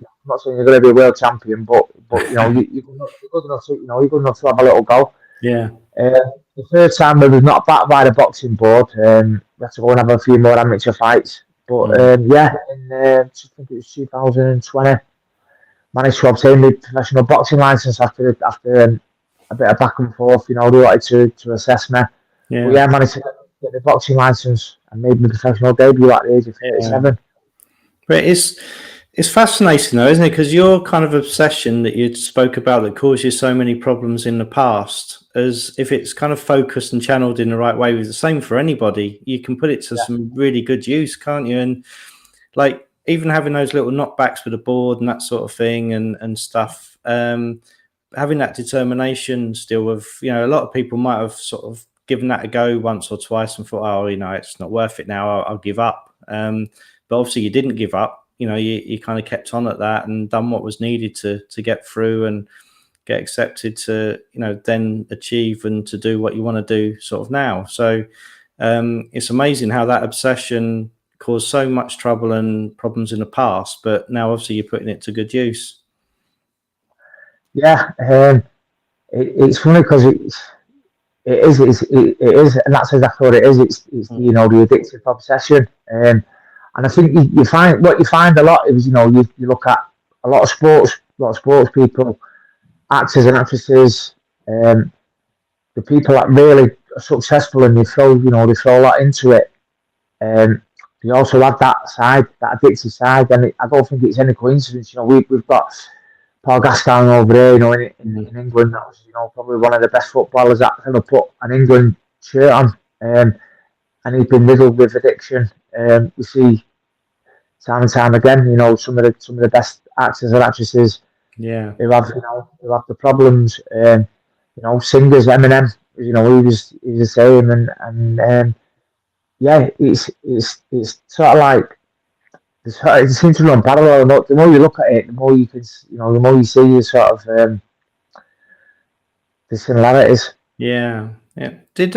C: going to be a world champion, but you know, you're good enough to, you know, you're good enough to have a little go.
B: Yeah.
C: The first time we was not backed by the boxing board. We had to go and have a few more amateur fights. But yeah, I think it was 2020. Managed to obtain the professional boxing license after a bit of back and forth. You know, they wanted to assess me. But yeah, I managed to get the boxing license and made my professional debut at the age of 37.
B: But it's fascinating though, isn't it? Because your kind of obsession that you spoke about that caused you so many problems in the past, as if it's kind of focused and channeled in the right way, was the same for anybody. You can put it to some really good use, can't you? And like even having those little knockbacks with the board and that sort of thing and stuff. having that determination still of, a lot of people might have sort of given that a go once or twice and thought, oh, it's not worth it now, I'll give up. But obviously you didn't give up. You kind of kept on at that and done what was needed to get through and get accepted to, then achieve and to do what you want to do sort of now. So it's amazing how that obsession caused so much trouble and problems in the past, but now obviously you're putting it to good use.
C: Yeah, it's funny because it is, and that's exactly what it is. It's the addictive obsession, and I think you find a lot is, you look at a lot of sports people, actors and actresses, the people that really are successful and they throw a lot into it. They also have that side, that addictive side, and I don't think it's any coincidence. We've got Paul Gascoigne over there, in England, that was, probably one of the best footballers that ever put an England shirt on, and he's been riddled with addiction. We see time and time again, some of the best actors and actresses, who have the problems. Singers, Eminem, he was the same, and it's sort of like. It seems to run parallel. The more you look at it, the more you can, the more you see the sort of the similarities.
B: Yeah. Did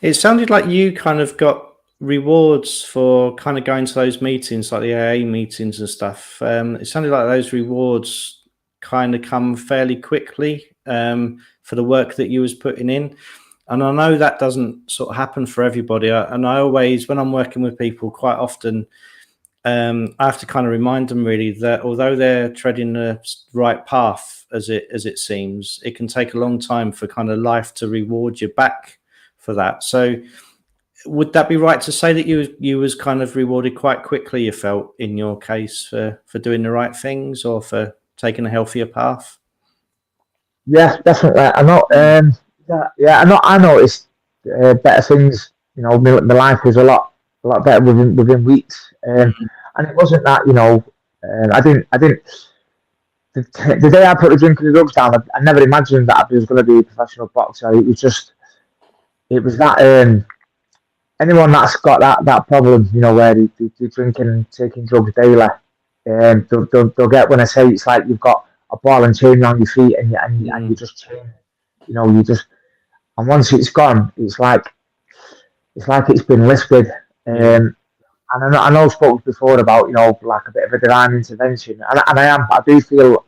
B: it sounded like you kind of got rewards for kind of going to those meetings, like the AA meetings and stuff. It sounded like those rewards kind of come fairly quickly for the work that you was putting in. And I know that doesn't sort of happen for everybody. And I always, when I'm working with people, quite often. I have to kind of remind them really that although they're treading the right path, as it seems, it can take a long time for kind of life to reward you back for that. So would that be right to say that you was kind of rewarded quite quickly, you felt, in your case, for doing the right things or for taking a healthier path?
C: Yeah, definitely. I know. I noticed better things. My life was a lot better within weeks. And it wasn't that, I didn't. The day I put the drink and the drugs down, I never imagined that I was going to be a professional boxer. It was that anyone that's got that problem, where they're drinking and taking drugs daily, they'll get when I say it's like you've got a ball and chain around your feet and you just chain, and once it's gone, it's like it's been lifted. And I know I spoke before about, like a bit of a divine intervention, and I am. I do feel,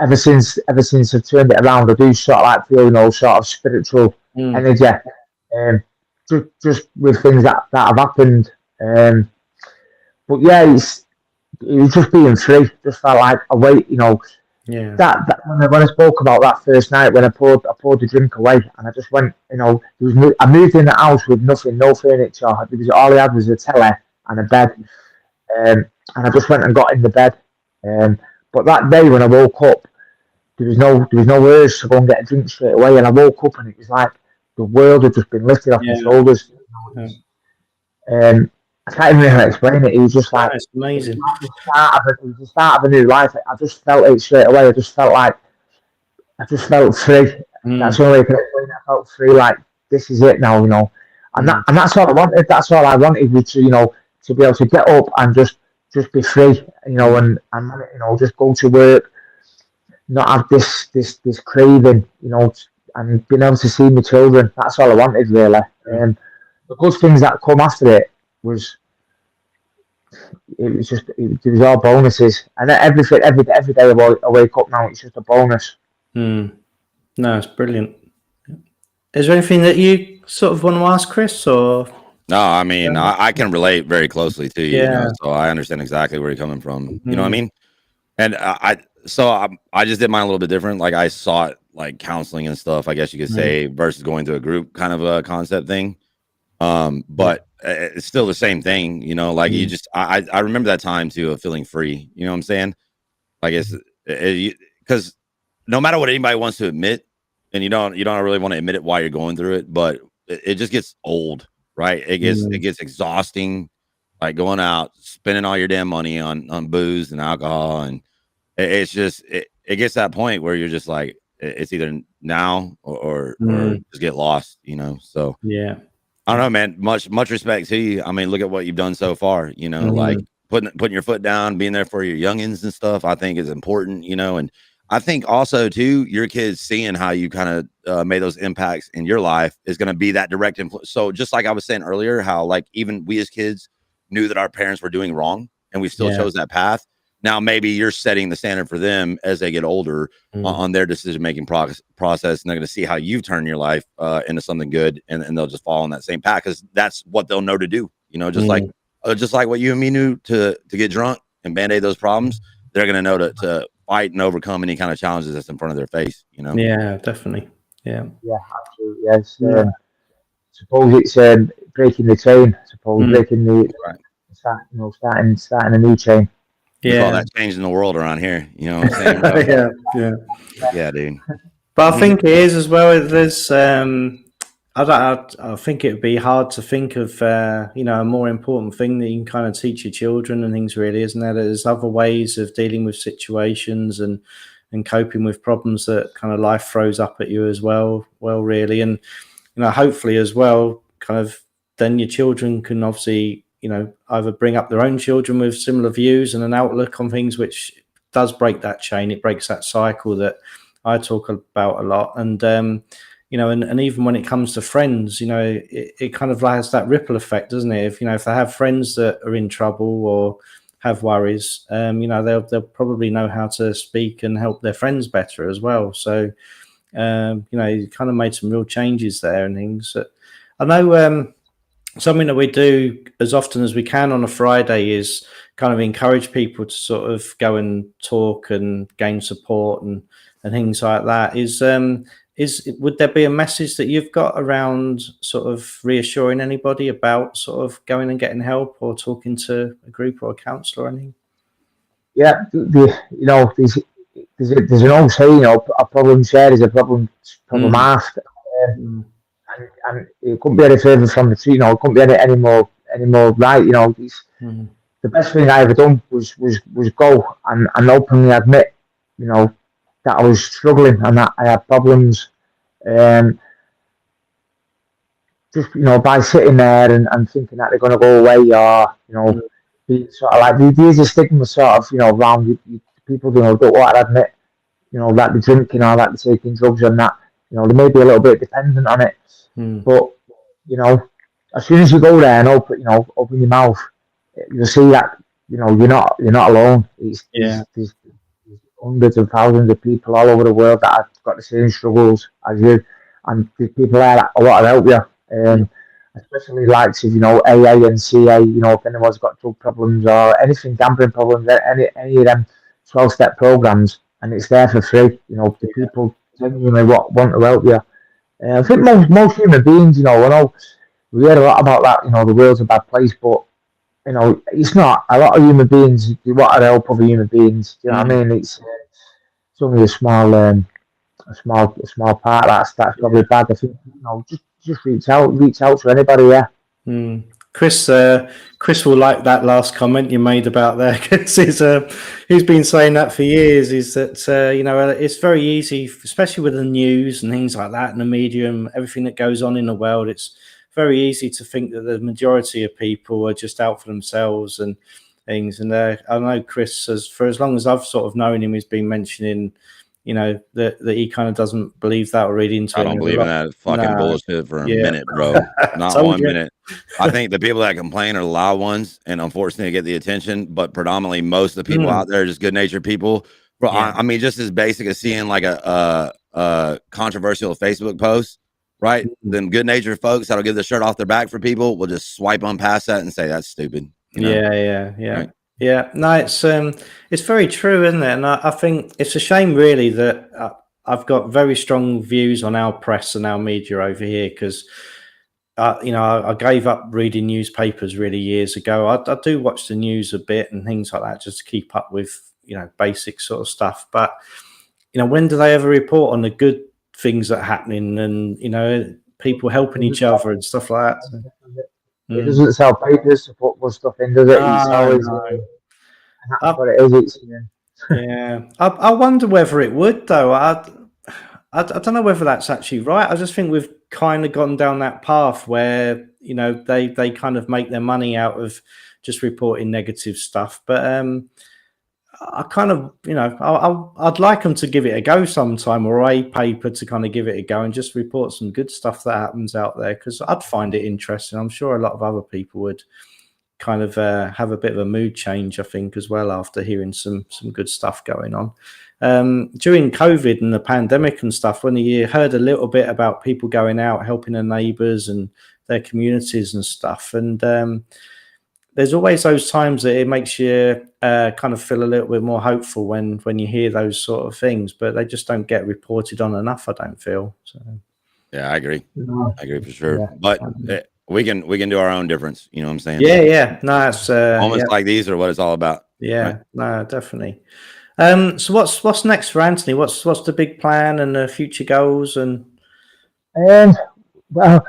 C: ever since I've turned it around, I do sort of like feel, sort of spiritual energy, just with things that have happened. But yeah, it was just being free. Just felt like a weight,
B: Yeah.
C: That when I spoke about that first night when I poured the drink away and I just went, I moved in the house with nothing, no furniture. All I had was a telly and a bed, and I just went and got in the bed. But that day when I woke up, there was no urge to go and get a drink straight away, and I woke up and it was like the world had just been lifted off my shoulders. I can't even really explain it. It was just like
B: it's amazing.
C: It was the start of a new life. I just felt it straight away. I just felt free. That's the only way I can explain it. I felt free. Like this is it now, And that's all I wanted. That's all I wanted was to be able to get up and just be free, and just go to work, not have this craving, and being able to see my children. That's all I wanted really. The good things that come after it was all bonuses, and every day I wake up now, it's just a bonus.
B: No, it's brilliant. Is there anything that you sort of want to ask, Chris? Or
A: no, I mean, I can relate very closely to you, so I understand exactly where you're coming from. You know what I mean? And I just did mine a little bit different. Like I sought like counseling and stuff, I guess you could say, versus going to a group kind of a concept thing. But it's still the same thing, like you just, I remember that time too of feeling free, you know what I'm saying? Like it's, because no matter what anybody wants to admit, and you don't really want to admit it while you're going through it, but it just gets old, right? It gets exhausting, like going out, spending all your damn money on booze and alcohol. And it's just, it gets to that point where you're just like, it's either now or just get lost, you know? So
B: yeah,
A: I don't know, man. Much respect to you. I mean, look at what you've done so far, you know, like putting your foot down, being there for your youngins and stuff, I think is important, you know. And I think also too, your kids seeing how you kind of made those impacts in your life is going to be that direct influence. So just like I was saying earlier, how like even we as kids knew that our parents were doing wrong and we still chose that path. Now, maybe you're setting the standard for them as they get older on their decision-making process, and they're going to see how you've turned your life into something good, and they'll just follow on that same path because that's what they'll know to do. You know, just like what you and me knew to get drunk and band-aid those problems, they're going to know to fight and overcome any kind of challenges that's in front of their face. You know?
B: Yeah, definitely. Yeah.
C: Yeah, absolutely. Yes. Suppose it's breaking the chain. Suppose breaking the starting a new chain.
A: We call that changing the world around here. You know what I'm saying? Yeah, dude.
B: But I think it is as well. There's, I think it would be hard to think of, you know, a more important thing that you can kind of teach your children and things, really, isn't there? There's other ways of dealing with situations and coping with problems that kind of life throws up at you as well, really. And, you know, hopefully as well, kind of then your children can obviously, you know, either bring up their own children with similar views and an outlook on things, which does break that chain. It breaks that cycle that I talk about a lot. And, you know, and even when it comes to friends, you know, it kind of has that ripple effect, doesn't it? If, you know, if they have friends that are in trouble or have worries, you know, they'll probably know how to speak and help their friends better as well. So, you know, you kind of made some real changes there and things. I know, something that we do as often as we can on a Friday is kind of encourage people to sort of go and talk and gain support and things like that. Would there be a message that you've got around sort of reassuring anybody about sort of going and getting help or talking to a group or a counsellor or anything?
C: Yeah, you know, there's an old saying, you know, a problem shared is a problem halved. And it couldn't be any further from the truth. You know, it couldn't be any more right. You know, the best thing I ever done was go and openly admit, you know, that I was struggling and that I had problems. Just, you know, by sitting there and thinking that they're going to go away, or, you know, be sort of like there's a stigma sort of, you know, around you, people, you know, don't want to admit, you know, that they're drinking or that they're taking drugs and that, you know, they may be a little bit dependent on it. But, you know, as soon as you go there and open your mouth, you'll see that, you know, you're not alone. There's hundreds of thousands of people all over the world that have got the same struggles as you, and there's people there that want to help you. Especially likes of, you know, AA and CA, you know, if anyone's got drug problems or anything, gambling problems, any of them 12-step programs, and it's there for free. You know, the people genuinely want to help you. I think most human beings, you know, I know we hear a lot about that, you know, the world's a bad place, but, you know, it's not. A lot of human beings, you want to help other human beings. Do you know what I mean? It's only a small part. That's probably bad. I think, you know, just reach out to anybody. Yeah.
B: Chris will like that last comment you made about there, because he's been saying that for years. Is that you know, it's very easy, especially with the news and things like that, and the media and everything that goes on in the world. It's very easy to think that the majority of people are just out for themselves and things. And I know Chris, for as long as I've sort of known him, he's been mentioning, you know, that he kind of doesn't believe that or read into it.
A: I don't believe in that fucking bullshit for a minute, bro. Not 1 minute. I think the people that complain are the loud ones, and unfortunately get the attention, but predominantly most of the people out there are just good-natured people. Bro, I mean, just as basic as seeing like a controversial Facebook post, right? Them good-natured folks that'll give the shirt off their back for people will just swipe on past that and say that's stupid. You know?
B: Yeah. Right? Yeah, no, it's very true, isn't it? And I think it's a shame, really, that I've got very strong views on our press and our media over here, because, you know, I gave up reading newspapers really years ago. I do watch the news a bit and things like that just to keep up with, you know, basic sort of stuff. But, you know, when do they ever report on the good things that are happening and, you know, people helping each other and stuff like that?
C: It doesn't sell papers to put stuff in, does it? It's always, that's what it is.
B: Yeah, I wonder whether it would though. I don't know whether that's actually right. I just think we've kind of gone down that path where they kind of make their money out of just reporting negative stuff. But I kind of I'd like them to give it a go sometime, or a paper to kind of give it a go and just report some good stuff that happens out there, because I'd find it interesting. I'm sure a lot of other people would kind of have a bit of a mood change, I think, as well, after hearing some good stuff going on. During COVID and the pandemic and stuff, when you heard a little bit about people going out, helping their neighbours and their communities and stuff, and there's always those times that it makes you kind of feel a little bit more hopeful when you hear those sort of things, but they just don't get reported on enough, I don't feel. So
A: Yeah, I agree.
C: No.
A: I agree for sure.
C: Yeah.
A: But we can do our own difference. You know what I'm saying?
B: yeah, no, it's
A: Moments like these are what it's all about.
B: yeah,
A: right?
B: no, definitely. So what's next for Anthony? What's the big plan and the future goals? And
C: Well,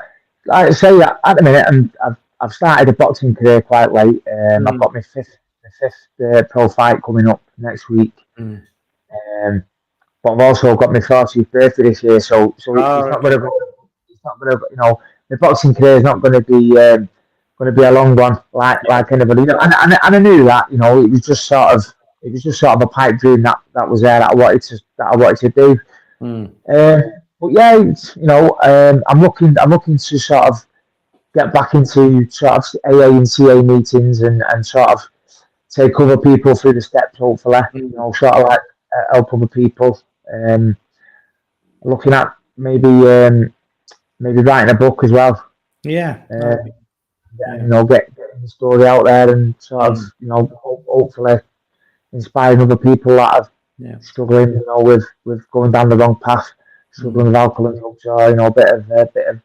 C: like I say, at the minute, I've started a boxing career quite late. I've got my fifth pro fight coming up next week. But I've also got my 40th birthday this year, so it's not going to, my boxing career is not going to be a long one like anybody. And I knew that, it was just sort of a pipe dream that was there that I wanted to do. But yeah, I'm looking to sort of get back into sort of AA and CA meetings and sort of take other people through the steps, hopefully. Sort of like help other people. Looking at maybe writing a book as well.
B: Yeah.
C: Getting the story out there and sort of hopefully inspiring other people that are struggling with going down the wrong path, struggling with alcohol and drugs, or a bit of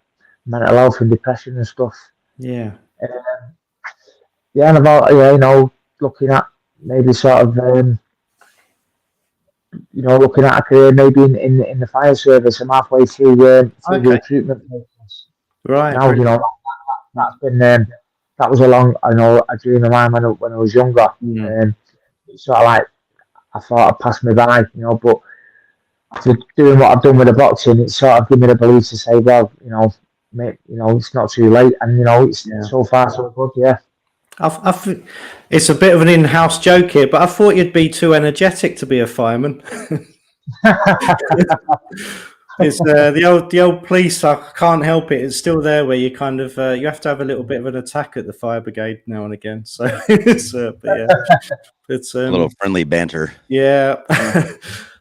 C: mental health and depression and stuff.
B: Yeah.
C: And about looking at maybe sort of looking at a career maybe in the fire service. I'm halfway through the recruitment process.
B: Right.
C: Now that's been that was a dream of mine when I was younger. Sort of like I thought I'd passed me by, but after doing what I've done with the boxing, it's sort of given me the belief to say, well, it's not too late, and it's so far so good. Yeah.
B: It's a bit of an in-house joke here, but I thought you'd be too energetic to be a fireman. It's the old police. I can't help it. It's still there where you kind of you have to have a little bit of an attack at the fire brigade now and again. So it's but yeah, it's
A: a little friendly banter.
B: Yeah.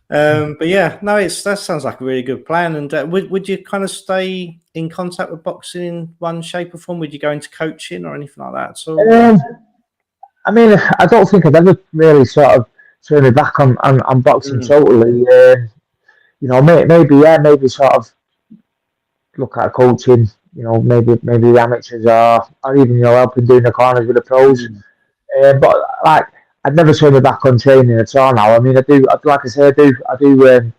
B: But yeah, no, that sounds like a really good plan. And would you kind of stay in contact with boxing in one shape or form? Would you go into coaching or anything like that? So,
C: I mean, I don't think I've ever really sort of turned my back on boxing totally. Maybe sort of look at coaching. Maybe the amateurs or even helping doing the corners with the pros. But like, I'd never turn my back on training at all now. I mean, I do. Like I say, I do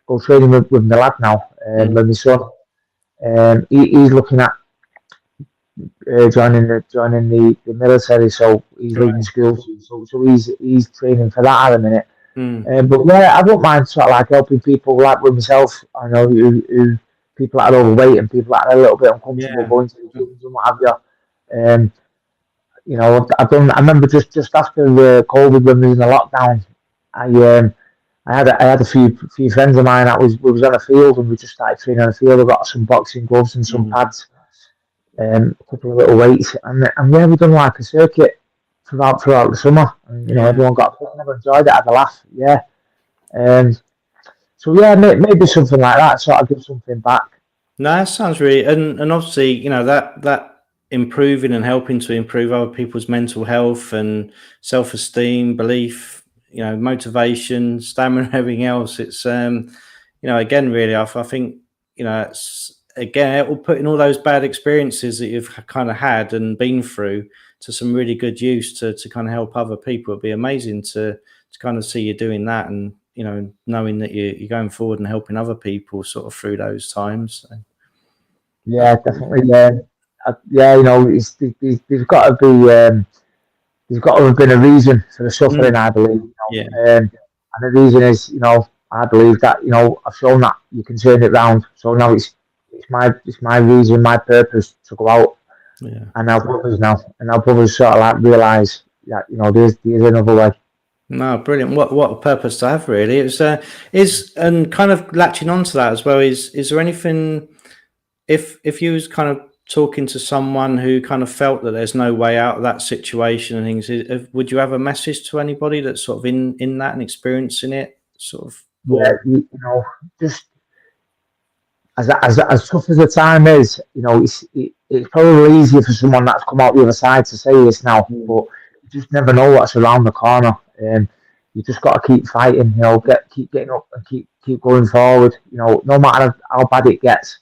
C: go training with my lad now. With my son, he's looking at joining the military, so he's leaving school. So he's training for that at the minute. But yeah, I don't mind sort of like helping people like with myself. I know who people that are overweight and people that are a little bit uncomfortable going to the gyms and what have you. I remember just after COVID when we were in the lockdown, I had a few friends of mine that we was on a field and we just started training on the field. I got some boxing gloves and some pads, a couple of little weights, and we done like a circuit throughout the summer. And, everyone got never enjoyed it, had a laugh. Yeah. So yeah, maybe something like that, sort of give something back.
B: No, that sounds really, and obviously, that improving and helping to improve other people's mental health and self-esteem, belief, motivation, stamina, everything else. It's again, really, I think it's again, it will put in all those bad experiences that you've kind of had and been through to some really good use to kind of help other people. It'd be amazing to kind of see you doing that, and knowing that you're going forward and helping other people sort of through those times. So.
C: Yeah, definitely. There's got to be there's got to have been a reason for the suffering, I believe.
B: Yeah.
C: And the reason is, I believe that, I've shown that you can turn it round. So now it's my reason, my purpose to go out and help others now. And help others sort of like realise that, there's another way.
B: No, brilliant. What a purpose to have, really. It's and kind of latching onto that as well, is there anything, if you was kind of talking to someone who kind of felt that there's no way out of that situation and things, would you have a message to anybody that's sort of in that and experiencing it, sort of?
C: Yeah, just as tough as the time is, it's probably easier for someone that's come out the other side to say this now, but you just never know what's around the corner. You just got to keep fighting, keep getting up and keep going forward. No matter how bad it gets,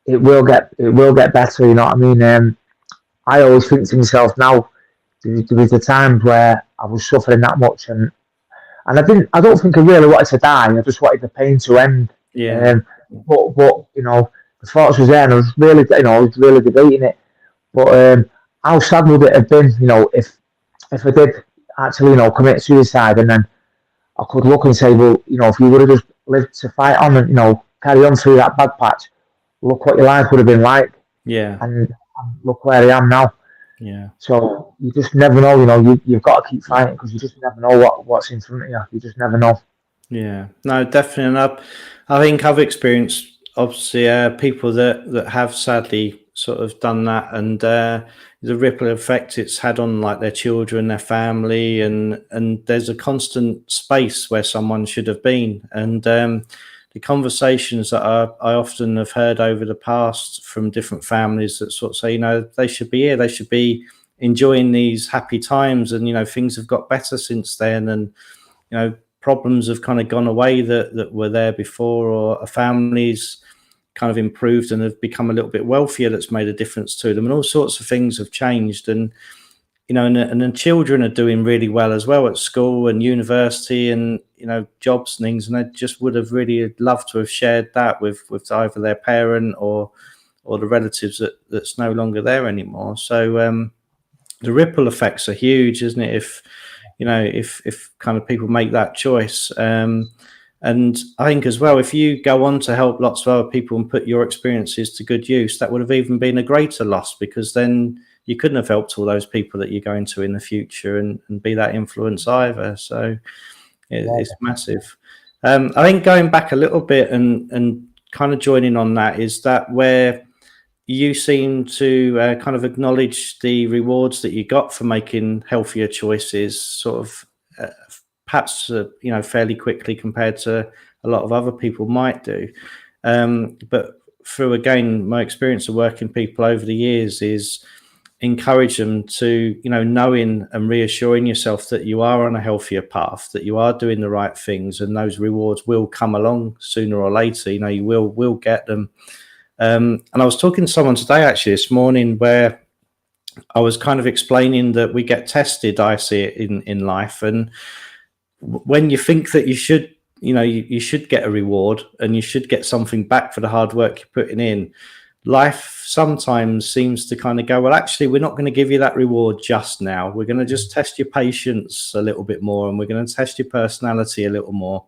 C: it will get better. You know what I mean? I always think to myself now, there was the times where I was suffering that much, and I don't think I really wanted to die. I just wanted the pain to end.
B: Yeah.
C: But the thoughts was there, and I was really debating it. But how sad would it have been, if I did actually, commit suicide, and then I could look and say, well, if you would have just lived to fight on and, carry on through that bad patch, look what your life would have been like.
B: Yeah.
C: And look where I am now.
B: Yeah.
C: So you just never know, you've got to keep fighting, because you just never know what's in front of you. You just never know.
B: Yeah. No, definitely. And I think I've experienced, obviously, people that have sadly sort of done that, and the ripple effect it's had on like their children, their family, and there's a constant space where someone should have been. And the conversations that I often have heard over the past from different families that sort of say, they should be here, they should be enjoying these happy times, and things have got better since then, and problems have kind of gone away that were there before, or a family's kind of improved and have become a little bit wealthier. That's made a difference to them, and all sorts of things have changed. And and then children are doing really well as well at school and university, and jobs and things, and they just would have really loved to have shared that with either their parent or the relatives that's no longer there anymore. So the ripple effects are huge, isn't it? If kind of people make that choice. And I think as well, if you go on to help lots of other people and put your experiences to good use, that would have even been a greater loss, because then you couldn't have helped all those people that you're going to in the future and be that influence either. So it's massive. I think going back a little bit and kind of joining on that, is that where you seem to kind of acknowledge the rewards that you got for making healthier choices, sort of perhaps fairly quickly compared to a lot of other people might do. But through, again, my experience of working people over the years, is encourage them to, knowing and reassuring yourself that you are on a healthier path, that you are doing the right things, and those rewards will come along sooner or later. You will get them. And I was talking to someone today, actually, this morning, where I was kind of explaining that we get tested, I see it in life, and when you think that you should, you should get a reward and you should get something back for the hard work you're putting in, life sometimes seems to kind of go, well, actually, we're not going to give you that reward just now. We're going to just test your patience a little bit more, and we're going to test your personality a little more.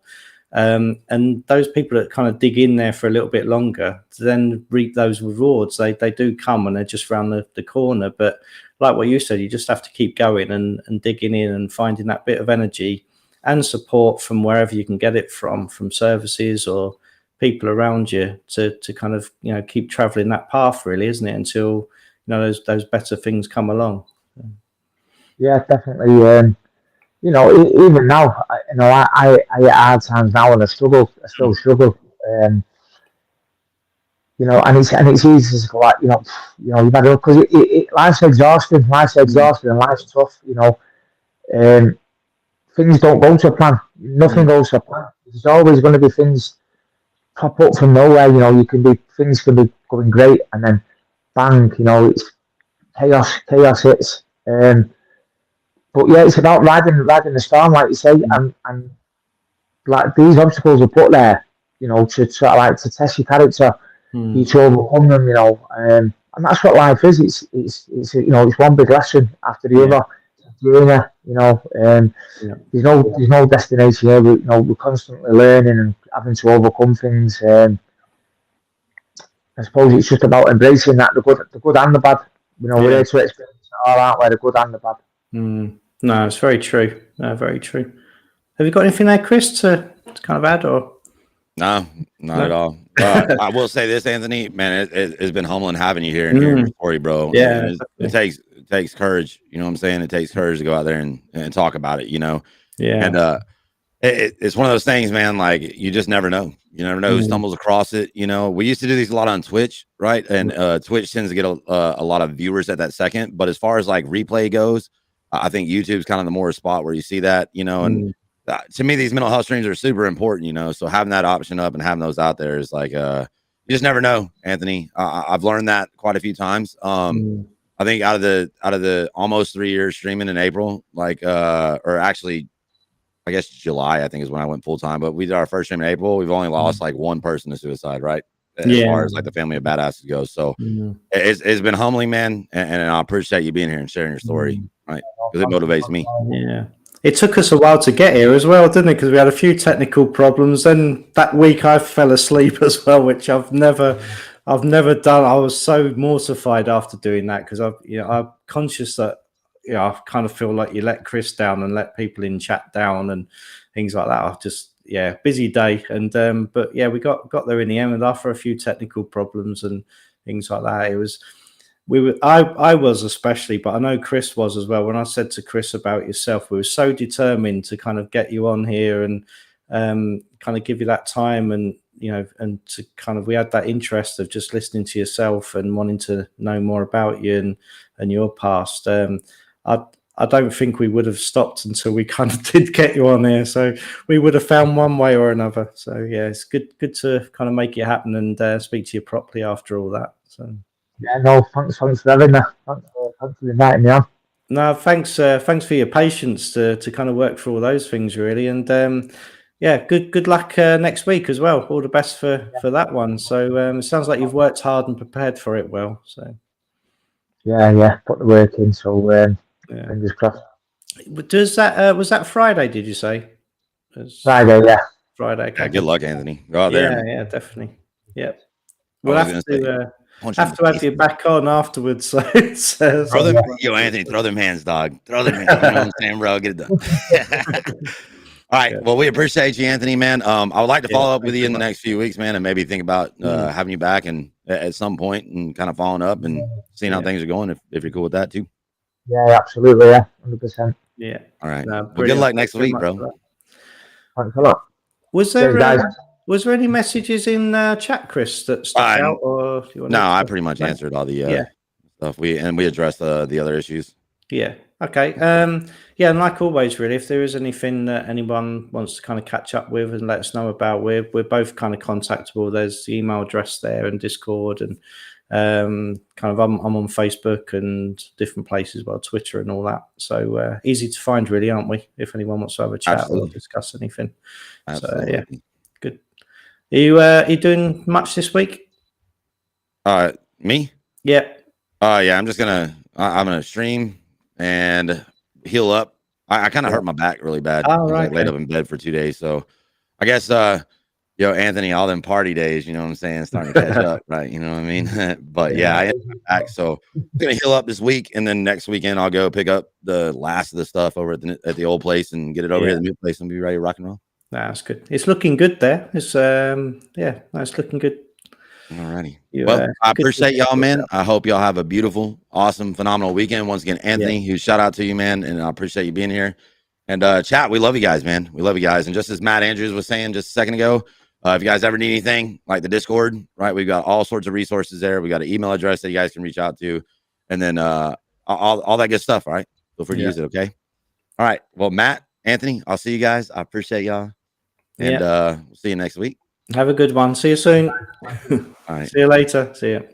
B: And those people that kind of dig in there for a little bit longer then reap those rewards. They do come, and they're just around the corner. But like what you said, you just have to keep going and digging in and finding that bit of energy and support from wherever you can get it from services or people around you to kind of keep traveling that path, really, isn't it, until those better things come along.
C: Yeah, definitely. Even now, I get hard times now, and I still struggle. And it's easy to go like, you've had it, because life's exhausting, and life's tough. Things don't go to plan. Nothing goes to plan. There's always going to be things pop up from nowhere. Things can be going great, and then bang, it's chaos hits. But yeah, it's about riding the storm, like you say, and like these obstacles are put there, to sort of like to test your character, you to overcome them, and that's what life is. It's one big lesson after the other. journey. You know,
B: Yeah.
C: there's no destination here. We're constantly learning and having to overcome things. I suppose it's just about embracing that, the good and the bad. We're there to experience it all, aren't we? The good and the bad.
B: No, it's very true. Very true. Have you got anything there, Chris, to kind of add, or?
A: No, not at all. I will say this, Anthony, man, it's been humbling having you here and hearing your story, bro.
B: Yeah,
A: And it takes courage. You know what I'm saying? It takes courage to go out there and talk about it, you know?
B: Yeah.
A: And it's one of those things, man, like you just never know. You never know who stumbles across it. You know, we used to do these a lot on Twitch, right? And Twitch tends to get a lot of viewers at that second. But as far as like replay goes, I think YouTube's kind of the more spot where you see that, you know, and to me, these mental health streams are super important, you know, so having that option up and having those out there is like, you just never know, Anthony. I've learned that quite a few times. I think out of the almost 3 years streaming in April, like, or actually, I guess July, I think is when I went full time, but we did our first stream in April. We've only lost like one person to suicide, right? As far as like the family of badasses goes. So it's been humbling, man. And I appreciate you being here and sharing your story, right? Because it motivates me.
B: Yeah. It took us a while to get here as well, didn't it? Because we had a few technical problems. Then that week I fell asleep as well, which I've never done. I was so mortified after doing that because I'm conscious that I kind of feel like you let Chris down and let people in chat down and things like that. I've just busy day, and but yeah, we got there in the end, and after a few technical problems and things like that, I was especially, but I know Chris was as well. When I said to Chris about yourself, we were so determined to kind of get you on here and kind of give you that time, and and to kind of, we had that interest of just listening to yourself and wanting to know more about you and your past. I don't think we would have stopped until we kind of did get you on here. So we would have found one way or another. So yeah, it's good to kind of make it happen and speak to you properly after all that. So
C: yeah, no, thanks for having me. Thanks for inviting me on.
B: No, thanks for your patience to kind of work through all those things, really. And good luck next week as well. All the best for that one. So it sounds like you've worked hard and prepared for it well. So
C: yeah, put the work in. So fingers crossed.
B: Does that was that Friday? Did you say?
C: Friday, yeah.
B: Friday. Okay.
A: Yeah, good luck, Anthony. Go out there.
B: Yeah, definitely. Yeah, we'll have to have you back on afterwards. So
A: Anthony, throw them hands, dog. Throw them hands. You know what I'm saying, bro? Get it done. All right. Well, we appreciate you, Anthony, man. I would like to follow up with you in the next few weeks, man, and maybe think about having you back and at some point and kind of following up and seeing how things are going, if you're cool with that too.
C: Yeah, absolutely. Yeah, 100%.
B: Yeah.
A: All right. Well, good luck next week, bro.
C: Thanks a lot.
B: Was there any messages in chat, Chris, that stuck out? Or
A: I pretty much answered all the stuff. We addressed the other issues.
B: Yeah. Okay. And like always, really, if there is anything that anyone wants to kind of catch up with and let us know about, we're both kind of contactable. There's the email address there and Discord, and I'm on Facebook and different places, well, Twitter and all that. So easy to find, really, aren't we? If anyone wants to have a chat or discuss anything.
A: Absolutely.
B: So good. Are you doing much this week?
A: Me?
B: Yeah.
A: I'm gonna stream and heal up. I kind of hurt my back really bad.
B: Oh, right.
A: I laid up in bed for 2 days. So I guess Anthony, all them party days, you know what I'm saying, starting to catch up, right? You know what I mean? But I am back. So I'm gonna heal up this week, and then next weekend I'll go pick up the last of the stuff over at the old place and get it over here to the new place and be ready to rock and roll. That's
B: good. It's looking good there. It's it's looking good.
A: Alrighty. Well, I appreciate y'all, man. I hope y'all have a beautiful, awesome, phenomenal weekend. Once again, Anthony, huge shout out to you, man, and I appreciate you being here. And chat, we love you guys, man. We love you guys. And just as Matt Andrews was saying just a second ago, if you guys ever need anything like the Discord, right? We've got all sorts of resources there. We got an email address that you guys can reach out to, and then all that good stuff. All right, feel free to use it. Okay. All right. Well, Matt, Anthony, I'll see you guys. I appreciate y'all, and we'll see you next week.
B: Have a good one. See you soon.
A: All right.
B: See you later. See you.